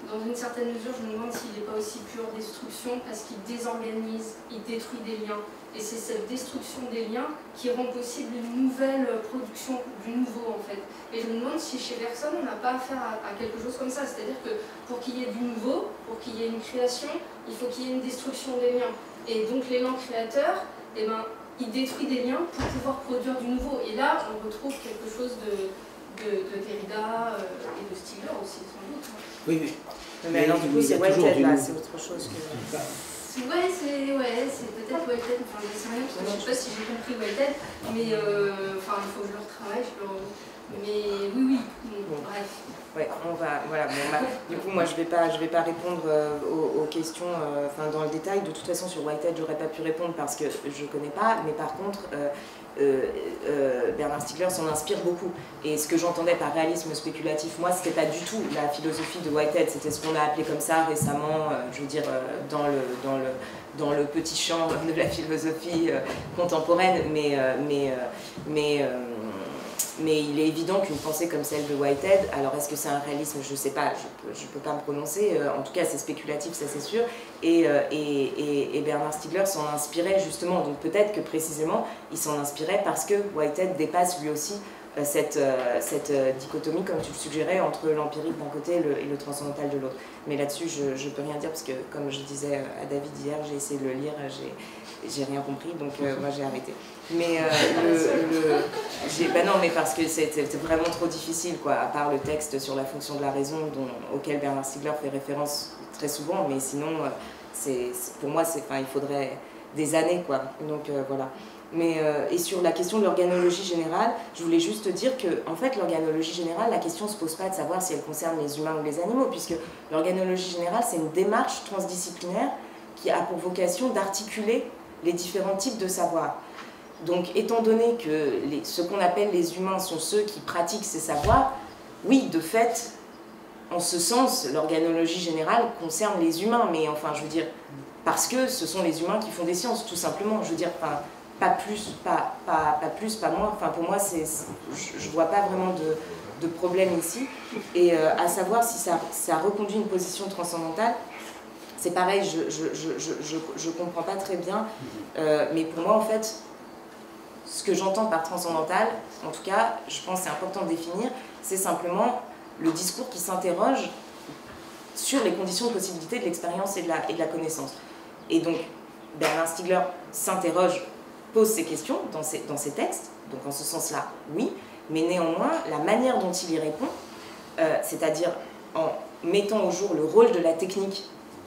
Dans une certaine mesure, je me demande s'il n'est pas aussi pure destruction, parce qu'il désorganise, il détruit des liens. Et c'est cette destruction des liens qui rend possible une nouvelle production, du nouveau en fait. Et je me demande si chez Bergson, on n'a pas affaire à quelque chose comme ça. C'est-à-dire que pour qu'il y ait du nouveau, pour qu'il y ait une création, il faut qu'il y ait une destruction des liens. Et donc l'élan créateur, eh ben, il détruit des liens pour pouvoir produire du nouveau. Et là, on retrouve quelque chose de Derrida et de Stigler aussi, sans doute. Oui. Mais alors du coup, c'est Whitehead là, c'est autre chose que... Ouais, c'est peut-être Whitehead, enfin je sais rien, parce que je sais pas si j'ai compris Whitehead, mais enfin il faut que je le retravaille, mais oui, bon, bref. Ouais, voilà, du coup moi je vais pas répondre aux questions dans le détail. De toute façon sur Whitehead j'aurais pas pu répondre parce que je connais pas, mais par contre Bernard Stiegler s'en inspire beaucoup. Et ce que j'entendais par réalisme spéculatif, moi c'était pas du tout la philosophie de Whitehead, c'était ce qu'on a appelé comme ça récemment, je veux dire dans le petit champ de la philosophie contemporaine, mais il est évident qu'une pensée comme celle de Whitehead, alors est-ce que c'est un réalisme, je ne sais pas, je ne peux pas me prononcer, en tout cas c'est spéculatif, ça c'est sûr, et Bernard Stiegler s'en inspirait justement, donc peut-être que précisément il s'en inspirait parce que Whitehead dépasse lui aussi cette dichotomie, comme tu le suggérais, entre l'empirique d'un côté et le transcendantal de l'autre. Mais là-dessus je ne peux rien dire parce que, comme je disais à David hier, j'ai essayé de le lire, j'ai rien compris, donc moi j'ai arrêté. Mais non, mais parce que c'était vraiment trop difficile, quoi, à part le texte sur la fonction de la raison auquel Bernard Stiegler fait référence très souvent, mais sinon, pour moi, il faudrait des années, quoi. Donc voilà. Mais, et sur la question de l'organologie générale, je voulais juste dire que, en fait, l'organologie générale, la question ne se pose pas de savoir si elle concerne les humains ou les animaux, puisque l'organologie générale, c'est une démarche transdisciplinaire qui a pour vocation d'articuler les différents types de savoirs. Donc, étant donné que ce qu'on appelle les humains sont ceux qui pratiquent ces savoirs, oui, de fait, en ce sens, l'organologie générale concerne les humains, mais enfin, je veux dire, parce que ce sont les humains qui font des sciences, tout simplement. Je veux dire, pas plus, pas moins. Enfin, pour moi, je vois pas vraiment de problème ici. Et à savoir si ça reconduit une position transcendantale, c'est pareil, je comprends pas très bien. Mais pour moi, en fait, ce que j'entends par transcendantal, en tout cas, je pense que c'est important de définir, c'est simplement le discours qui s'interroge sur les conditions de possibilité de l'expérience et de la connaissance. Et donc, Bernard Stiegler s'interroge, pose ces questions dans ses textes, donc en ce sens-là, oui, mais néanmoins, la manière dont il y répond, c'est-à-dire en mettant au jour le rôle de la technique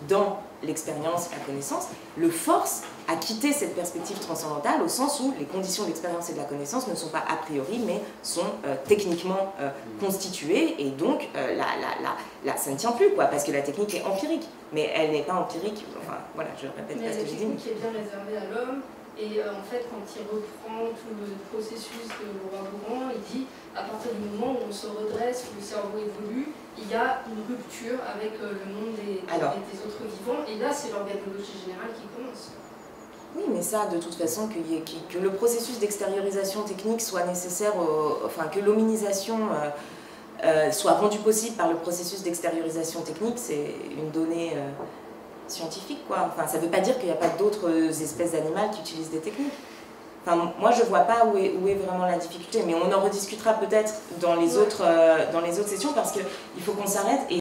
dans l'expérience et la connaissance, le force à quitter cette perspective transcendantale au sens où les conditions de l'expérience et de la connaissance ne sont pas a priori, mais sont techniquement constituées, et donc ça ne tient plus, quoi, parce que la technique est empirique, mais elle n'est pas empirique, enfin voilà, je répète pas ce que j'ai dit. Mais la technique est bien réservée à l'homme, et en fait, quand il reprend tout le processus de Laurent-Gourand, il dit, à partir du moment où on se redresse, où le cerveau évolue, il y a une rupture avec le monde des autres vivants, et là, c'est l'organologie générale qui commence. Oui, mais ça, de toute façon, que le processus d'extériorisation technique soit nécessaire, enfin, que l'hominisation soit rendue possible par le processus d'extériorisation technique, c'est une donnée scientifique, quoi. Enfin, ça ne veut pas dire qu'il n'y a pas d'autres espèces d'animaux qui utilisent des techniques. Enfin, moi, je ne vois pas où est vraiment la difficulté, mais on en rediscutera peut-être dans les autres sessions, parce qu'il faut qu'on s'arrête, et